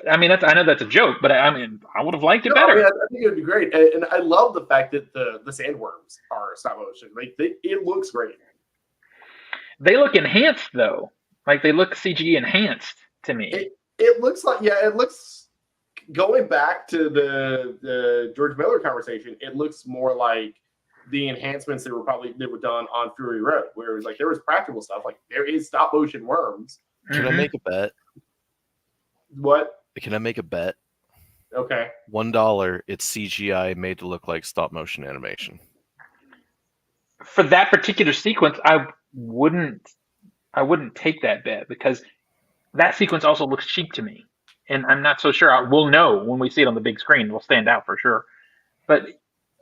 I mean, I know that's a joke, but I mean, I would have liked it better. I think it would be great, and I love the fact that the sandworms are stop motion. Like, it looks great. They look enhanced though, like they look CG enhanced to me. It looks like it looks. Going back to the George Miller conversation, it looks more like the enhancements that were done on Fury Road, where it was like there was practical stuff, like there is stop motion worms. Can I make a bet? What? Can I make a bet? Okay. $1. It's CGI made to look like stop motion animation. For that particular sequence, I wouldn't take that bet because that sequence also looks cheap to me, and I'm not so sure. We'll know when we see it on the big screen. It'll stand out for sure. But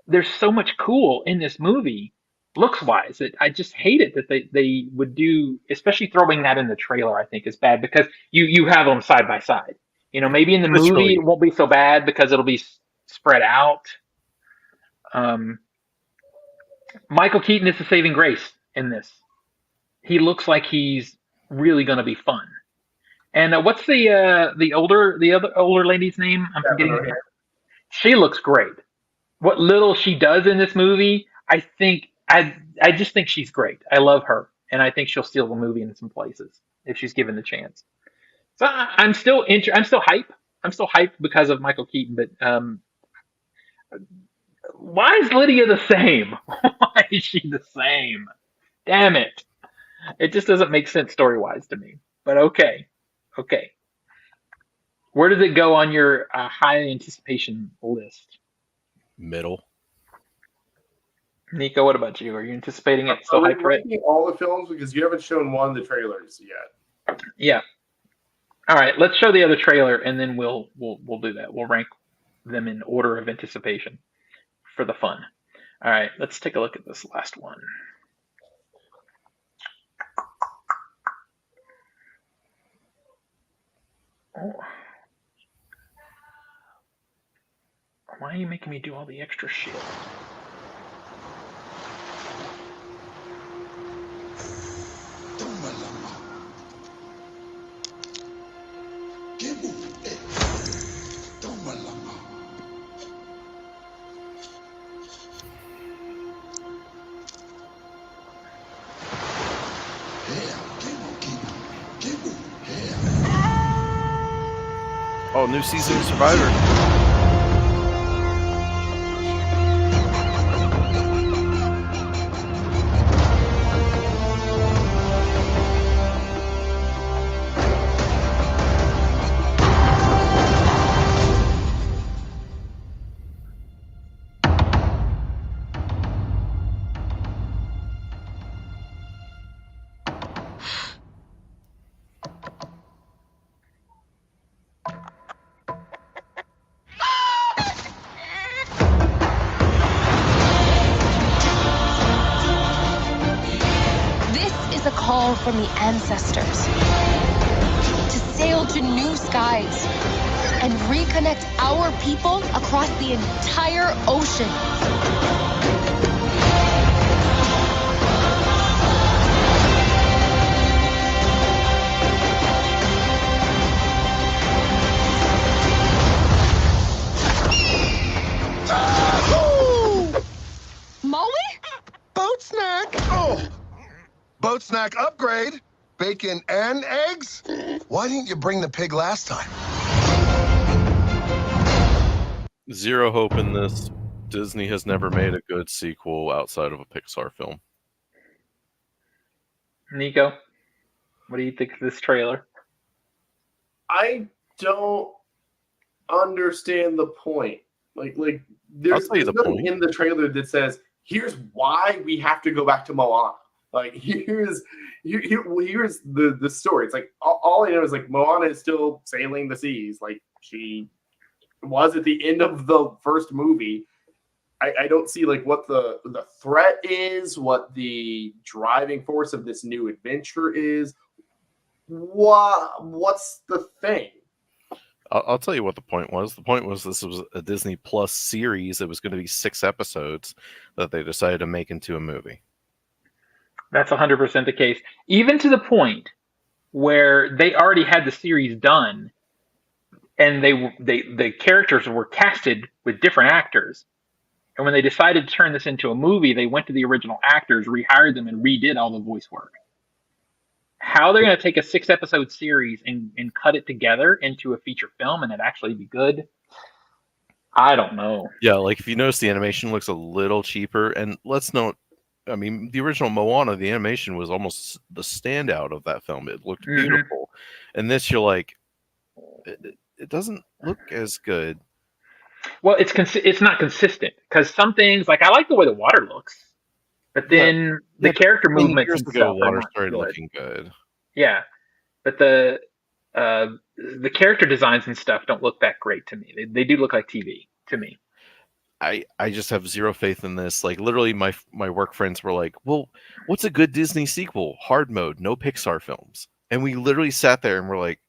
there's so much cool in this movie, looks wise, that I just hate it that they would do, especially throwing that in the trailer. I think is bad because you have them side by side. Maybe in the movie it won't be so bad because it'll be spread out. Michael Keaton is the saving grace in this. He looks like he's really going to be fun. And what's the other older lady's name? I'm forgetting. She looks great. What little she does in this movie, I just think she's great. I love her, and I think she'll steal the movie in some places if she's given the chance. So I'm still I'm still hype. I'm still hyped because of Michael Keaton, but why is Lydia the same? Why is she the same? Damn it! It just doesn't make sense story wise to me. But okay. Where does it go on your high anticipation list? Middle. Nico, what about you? Are you anticipating it? So are we ranking all the films because you haven't shown one of the trailers yet? Yeah. All right, let's show the other trailer and then we'll do that. We'll rank them in order of anticipation for the fun. All right, let's take a look at this last one. Oh. Why are you making me do all the extra shit? Oh, new season of Survivor. Call from the ancestors to sail to new skies and reconnect our people across the entire ocean. Molly? Boat snack! Oh! Boat snack upgrade. Bacon and eggs? Why didn't you bring the pig last time? Zero hope in this. Disney has never made a good sequel outside of a Pixar film. Nico, what do you think of this trailer? I don't understand the point. Like there's nothing in the trailer that says, here's why we have to go back to Moana. Like here's the story. It's like all I know is like Moana is still sailing the seas, like she was at the end of the first movie. I don't see like what the threat is, what the driving force of this new adventure is. What's the thing? I'll tell you what the point was. The point was this was a Disney Plus series. It was going to be 6 episodes that they decided to make into a movie. That's 100% the case. Even to the point where they already had the series done, and the characters were casted with different actors. And when they decided to turn this into a movie, they went to the original actors, rehired them, and redid all the voice work. How they're going to take a 6-episode series and cut it together into a feature film and it actually be good, I don't know. Yeah, like if you notice, the animation looks a little cheaper. And let's note, I mean, the original Moana, the animation was almost the standout of that film. It looked beautiful. And this, you're like, it doesn't look as good. Well, it's not consistent because some things, like I like the way the water looks, but then the character movements and stuff water started looking good. Yeah, but the character designs and stuff don't look that great to me. They do look like TV to me. I just have zero faith in this. Like literally, my work friends were like, "Well, what's a good Disney sequel? Hard mode, no Pixar films." And we literally sat there and we're like,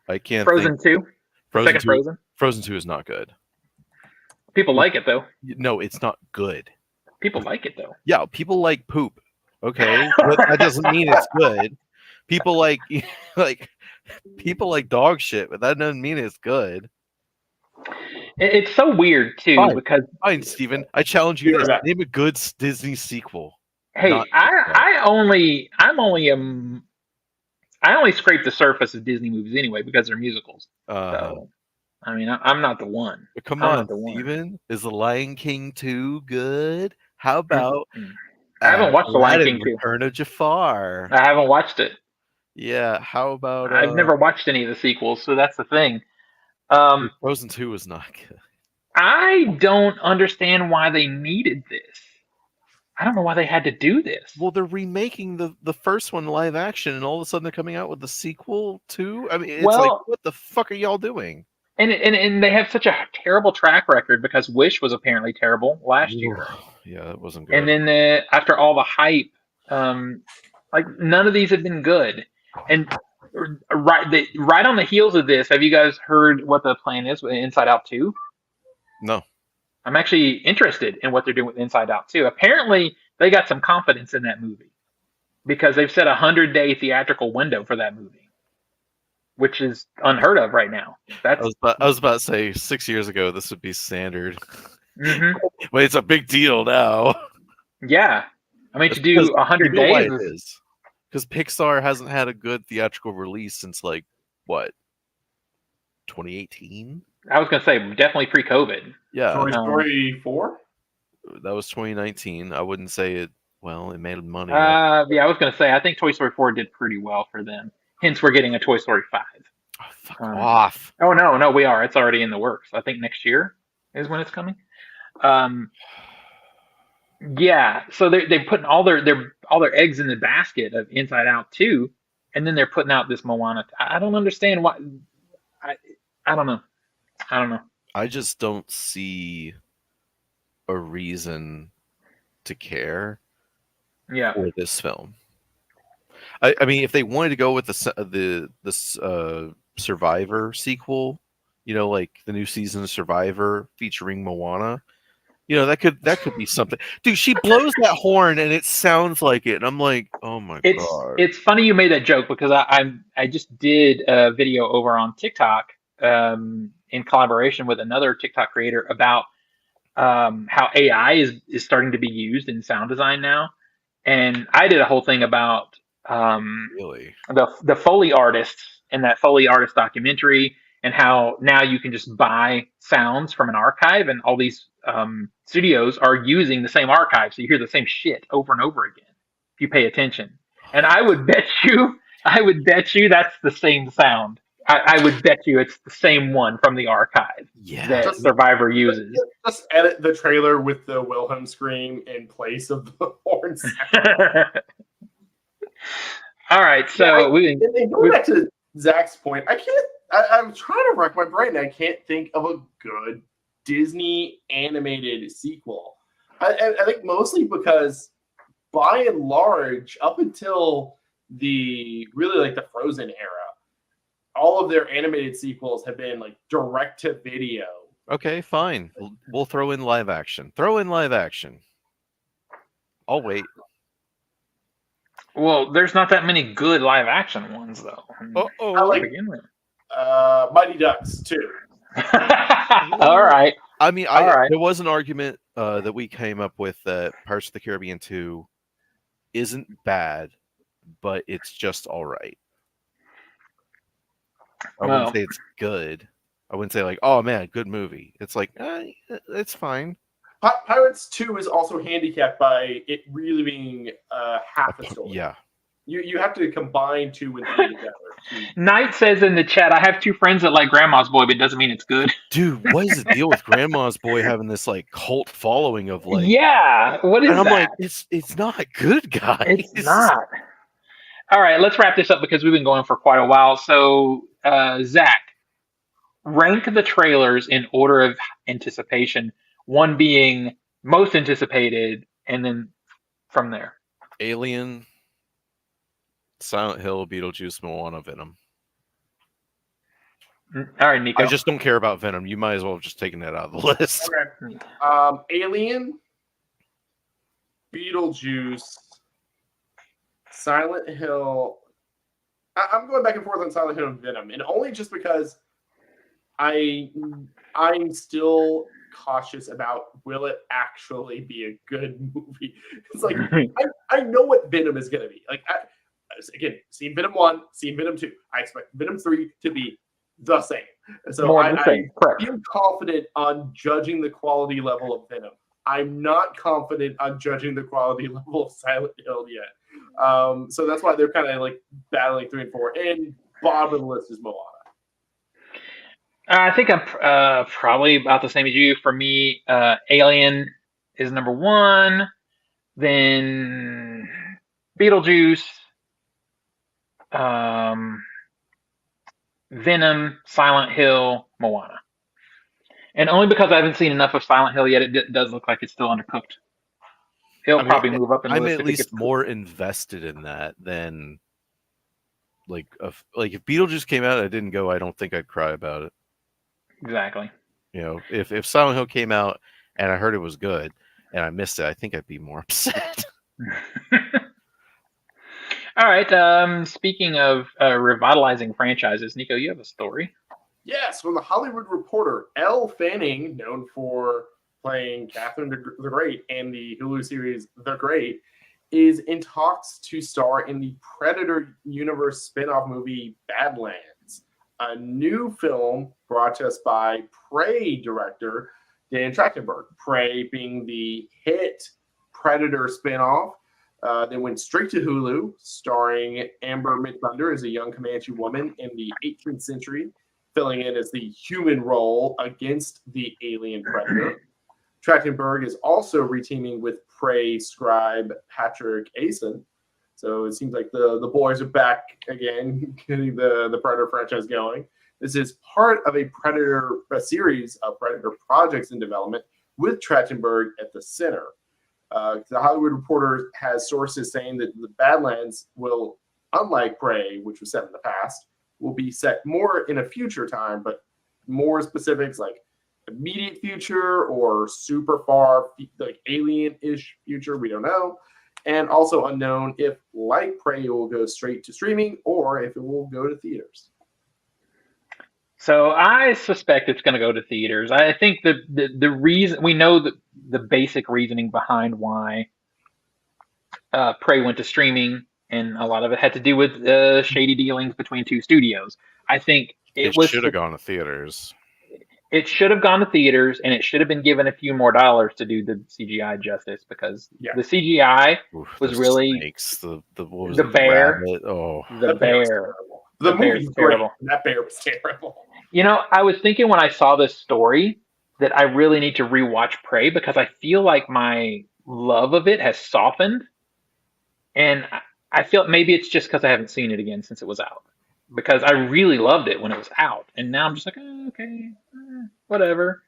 "I can't." Frozen 2. Frozen 2 is not good. People like it though. No, it's not good. People like it though. Yeah, people like poop. Okay, but that doesn't mean it's good. people like like people like dog shit, but that doesn't mean it's good. It's so weird too because Fine, Steven. I challenge you to name a good Disney sequel. Hey, I only scrape the surface of Disney movies anyway because they're musicals. So I mean, I'm not the one. But come I'm on, not the one. Steven. Is The Lion King 2 good? How about I haven't watched The Lion King 2. Return of Jafar? I haven't watched it. Yeah, how about I've never watched any of the sequels, so that's the thing. Frozen 2 was not good. I don't understand why they needed this. I don't know why they had to do this. Well, they're remaking the first one live action, and all of a sudden they're coming out with the sequel too. I mean, it's like, what the fuck are y'all doing? And they have such a terrible track record because Wish was apparently terrible last year. Yeah, that wasn't good. And then after all the hype, like none of these have been good. And right on the heels of this, have you guys heard what the plan is with Inside Out 2? No. I'm actually interested in what they're doing with Inside Out 2. Apparently, they got some confidence in that movie because they've set a 100-day theatrical window for that movie, which is unheard of right now. I was about to say 6 years ago this would be standard. But it's a big deal now. Yeah, I mean, to do 100 days why it is because Pixar hasn't had a good theatrical release since like what 2018. I was gonna say definitely pre-COVID. Yeah, Toy Story 4. That was 2019. I wouldn't say it. Well, it made money. Yeah, I was gonna say I think Toy Story 4 did pretty well for them. Hence, we're getting a Toy Story 5. Oh, fuck off! Oh no, we are. It's already in the works. I think next year is when it's coming. Yeah, so they're putting all their eggs in the basket of Inside Out 2, and then they're putting out this Moana. I don't understand why. I don't know. I just don't see a reason to care for this film. I mean, if they wanted to go with the Survivor sequel, you know, like the new season of Survivor featuring Moana, you know, that could be something. Dude, she blows that horn and it sounds like it, and I'm like, oh my god. It's funny you made that joke because I just did a video over on TikTok in collaboration with another TikTok creator about how AI is starting to be used in sound design now, and I did a whole thing about the Foley artists in that Foley artist documentary, and how now you can just buy sounds from an archive, and all these studios are using the same archive, so you hear the same shit over and over again if you pay attention. And I would bet you that's the same sound. I would bet you it's the same one from the archive that Survivor uses. Just edit the trailer with the Wilhelm scream in place of the horn sound. All right, so going back to Zach's point, I'm trying to rack my brain. I can't think of a good Disney animated sequel. I think mostly because, by and large, up until the Frozen era, all of their animated sequels have been like direct to video. Okay, fine. We'll throw in live action. I'll wait. Well, there's not that many good live action ones though. I like Mighty Ducks too. All right. I mean, there was an argument that we came up with that Pirates of the Caribbean 2 isn't bad, but it's just all right. I wouldn't say it's good. I wouldn't say like, oh man, good movie. It's like, it's fine. Pirates 2 is also handicapped by it really being half a story. Yeah. You have to combine 2 and 3 together. Knight says in the chat, I have 2 friends that like Grandma's Boy, but it doesn't mean it's good. Dude, what is the deal with Grandma's Boy having this like cult following of like? Yeah, what is and I'm that? like, it's not good, guys. It's not. All right, let's wrap this up because we've been going for quite a while. So, Zach, rank the trailers in order of anticipation. 1 being most anticipated, and then from there. Alien, Silent Hill, Beetlejuice, Moana, Venom. All right, Nico. I just don't care about Venom. You might as well have just taken that out of the list. Okay. Alien, Beetlejuice, Silent Hill, I'm going back and forth on Silent Hill and Venom, and only just because I'm still cautious about will it actually be a good movie. It's like I know what Venom is going to be. Like again, seen Venom 1, seen Venom 2. I expect Venom 3 to be the same. So More I of the same. Correct. feel confident on judging the quality level of Venom. I'm not confident on judging the quality level of Silent Hill yet. So that's why they're kind of like battling 3 and 4. And bottom of the list is Moana. I think I'm probably about the same as you. For me, Alien is number 1, then Beetlejuice, Venom, Silent Hill, Moana. And only because I haven't seen enough of Silent Hill yet, it does look like it's still undercooked. It'll probably move up in the I'm list at if it least gets more invested in that than like if Beetlejuice came out and I didn't go, I don't think I'd cry about it. Exactly. You know, if Silent Hill came out and I heard it was good and I missed it, I think I'd be more upset. All right. Speaking of revitalizing franchises, Nico, you have a story. Yes, from the Hollywood Reporter, Elle Fanning, known for playing Catherine the Great and the Hulu series The Great, is in talks to star in the Predator universe spin-off movie Badlands, a new film brought to us by Prey director Dan Trachtenberg. Prey being the hit Predator spin-off. They went straight to Hulu, starring Amber Midthunder as a young Comanche woman in the 18th century, filling in as the human role against the alien predator. Trachtenberg is also reteaming with Prey scribe Patrick Asen. So it seems like the boys are back again, getting the Predator franchise going. This is part of a series of Predator projects in development with Trachtenberg at the center. The Hollywood Reporter has sources saying that the Badlands will, unlike Prey, which was set in the past, will be set more in a future time, but more specifics like immediate future or super far, like alien-ish future, we don't know. And also unknown if, like Prey, it will go straight to streaming or if it will go to theaters. So I suspect it's going to go to theaters. I think the reason we know the basic reasoning behind why Prey went to streaming, and a lot of it had to do with shady dealings between two studios. I think it should have gone to theaters. It should have gone to theaters, and it should have been given a few more dollars to do the CGI justice, because the CGI was really snakes, the bear. Rabbit. Oh, the bear. The movie's terrible. That bear was terrible. You know, I was thinking when I saw this story that I really need to rewatch Prey, because I feel like my love of it has softened, and I feel maybe it's just because I haven't seen it again since it was out. Because I really loved it when it was out, and now I'm just like, oh, okay, whatever.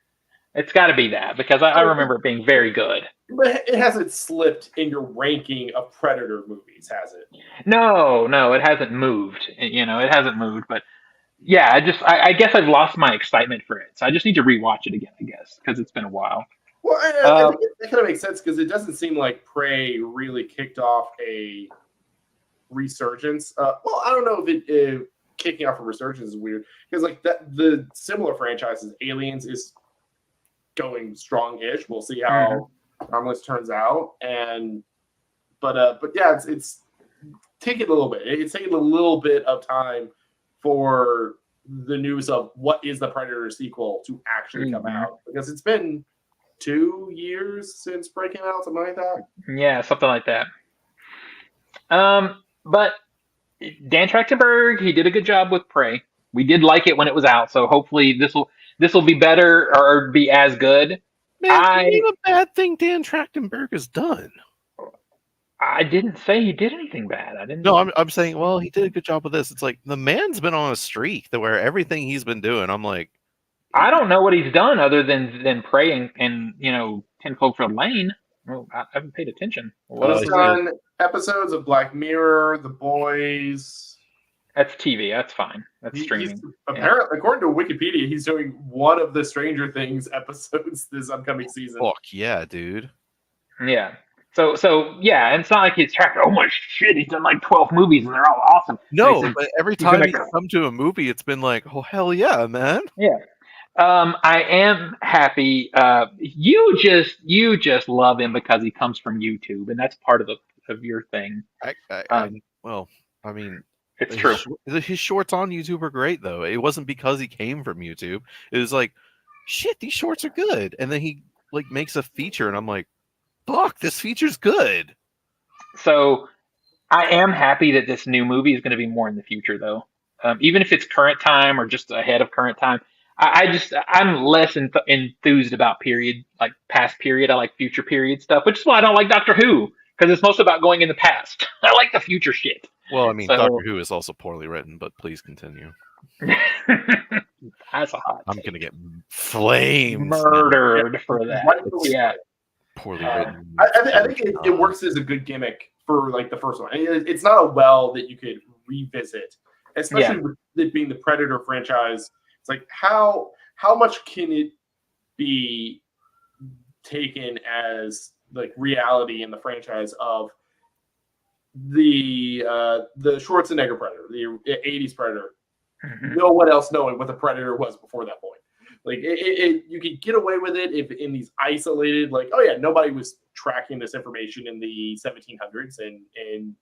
It's got to be that, because I remember it being very good. But it hasn't slipped in your ranking of Predator movies, has it? No, it hasn't moved. You know, it hasn't moved. But yeah, I guess I've lost my excitement for it, so I just need to rewatch it again, I guess, because it's been a while. Well, I think it kind of makes sense, because it doesn't seem like Prey really kicked off a resurgence. Well, I don't know if kicking off a resurgence is weird, because like the similar franchises, Aliens is going strong-ish. We'll see how Harmless turns out, but yeah, it's taking a little bit. It's taking a little bit of time for the news of what is the Predator sequel to actually come out, because it's been 2 years since Prey came out, something like that. Yeah, something like that. But Dan Trachtenberg, he did a good job with Prey. We did like it when it was out, so hopefully this will be better or be as good. Man, name a bad thing Dan Trachtenberg has done. I didn't say he did anything bad. I didn't. No, I'm saying, well, he did a good job with this. It's like the man's been on a streak that where everything he's been doing, I'm like, I don't know what he's done other than Prey and 10 Cloverfield Lane. Well, I haven't paid attention. He's done episodes of Black Mirror, The Boys. That's TV. That's fine. That's streaming. Apparently, according to Wikipedia, he's doing one of the Stranger Things episodes this upcoming season. Fuck yeah, dude. Yeah. So yeah, and it's not like he's tracked. Oh my shit, he's done like 12 movies and they're all awesome. No, Said, but every he's time gonna he's come to a movie, it's been like, oh hell yeah, man. Yeah. I am happy. You just love him because he comes from YouTube, and that's part of your thing. Well, I mean, It's true. His shorts on YouTube are great, though. It wasn't because he came from YouTube. It was like, shit, these shorts are good, and then he like makes a feature, and I'm like, fuck, this feature's good. So I am happy that this new movie is going to be more in the future, though. Even if it's current time or just ahead of current time, I'm less enthused about past period. I like future period stuff, which is why I don't like Doctor Who, because it's mostly about going in the past. I like the future shit. Well, I mean, Doctor Who is also poorly written, but please continue. That's a hot I'm take. gonna get flamed, murdered for that. Yeah, poorly written. I think it works as a good gimmick for like the first one. It's not a well that you could revisit, especially with it being the Predator franchise. It's like how much can it be taken as like reality in the franchise of the Schwarzenegger Predator, the 80s Predator. Mm-hmm. No one else knowing what the Predator was before that point. Like you could get away with it if in these isolated, like, oh yeah, nobody was tracking this information in the 1700s in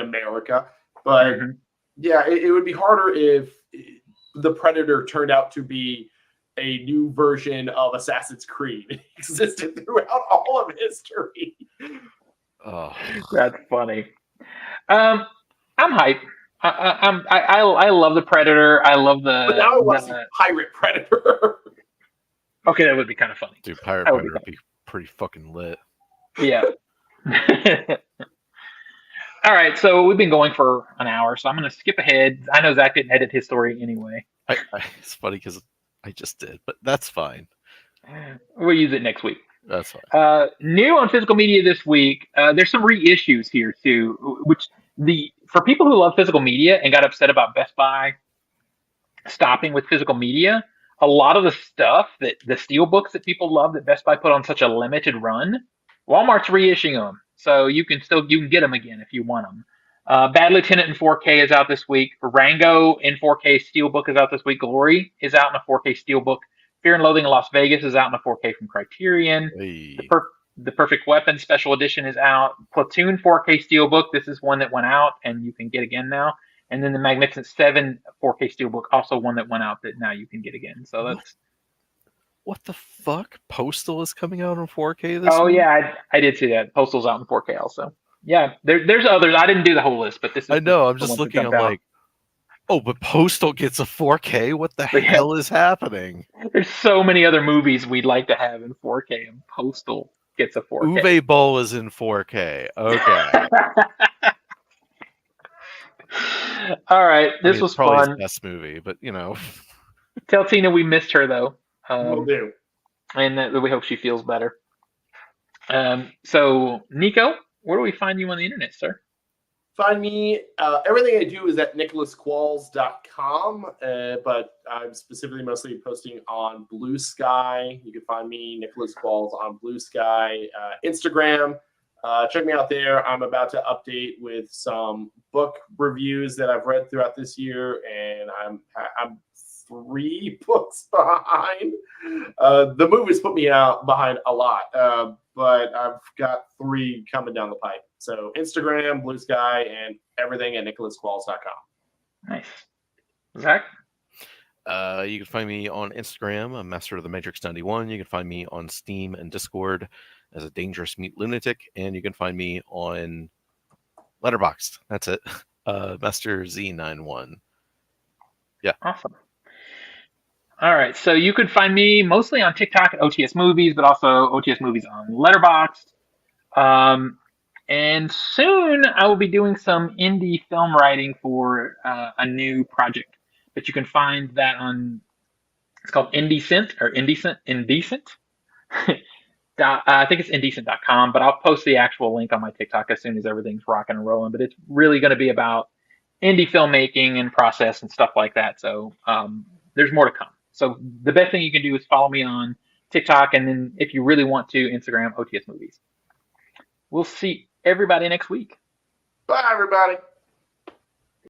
America. But yeah, it would be harder if the Predator turned out to be a new version of Assassin's Creed. It existed throughout all of history. Oh, that's funny. I'm hyped. I love the Predator. I love the. But now I want to see Pirate Predator. Okay, that would be kind of funny. Dude, Pirate Predator would be pretty fucking lit. Yeah. All right, so we've been going for an hour, so I'm going to skip ahead. I know Zach didn't edit his story anyway. It's funny because I just did, but that's fine. We'll use it next week. That's fine. New on physical media this week. There's some reissues here too, which for people who love physical media and got upset about Best Buy stopping with physical media, a lot of the stuff that the steel books that people love that Best Buy put on such a limited run, Walmart's reissuing them, so you can get them again if you want them. Bad Lieutenant in 4K is out this week. Rango in 4K Steelbook is out this week. Glory is out in a 4K Steelbook. Fear and Loathing in Las Vegas is out in a 4K from Criterion. Hey. The Perfect Weapon Special Edition is out. Platoon 4K Steelbook. This is one that went out and you can get again now. And then the Magnificent 7 4K Steelbook, also one that went out that now you can get again. So that's... What the fuck? Postal is coming out in 4K this week? week? Yeah, I did see that. Postal's out in 4K also. Yeah, there's others. I didn't do the whole list, but this is... I know, I'm just looking, I'm like, oh, but Postal gets a 4K? What the hell is happening? There's so many other movies we'd like to have in 4K, and Postal gets a 4K. Uwe Boll is in 4K. Okay. All right, this was probably fun. His best movie, but you know. Tell Tina we missed her though. Will do. And that we hope she feels better. So Nico, where do we find you on the internet, sir? Find me. Everything I do is at nicholasqualls.com, but I'm specifically mostly posting on Blue Sky. You can find me, Nicholas Qualls, on Blue Sky. Instagram. Check me out there. I'm about to update with some book reviews that I've read throughout this year, and I'm 3 books behind. The movies put me behind a lot, but I've got 3 coming down the pipe. So Instagram, Blue Sky, and everything at nicholasqualls.com. Nice. Zach? You can find me on Instagram, I'm Master of the Matrix 91. You can find me on Steam and Discord as a Dangerous Mute Lunatic, and you can find me on Letterboxd. That's it. Master Z91. Yeah. Awesome. All right, so you could find me mostly on TikTok at OTS Movies, but also OTS Movies on Letterboxd. And soon I will be doing some indie film writing for a new project. But you can find that on, it's called Indecent. I think it's indecent.com, but I'll post the actual link on my TikTok as soon as everything's rocking and rolling. But it's really going to be about indie filmmaking and process and stuff like that. So there's more to come. So the best thing you can do is follow me on TikTok, and then if you really want to, Instagram, OTS Movies. We'll see everybody next week. Bye, everybody.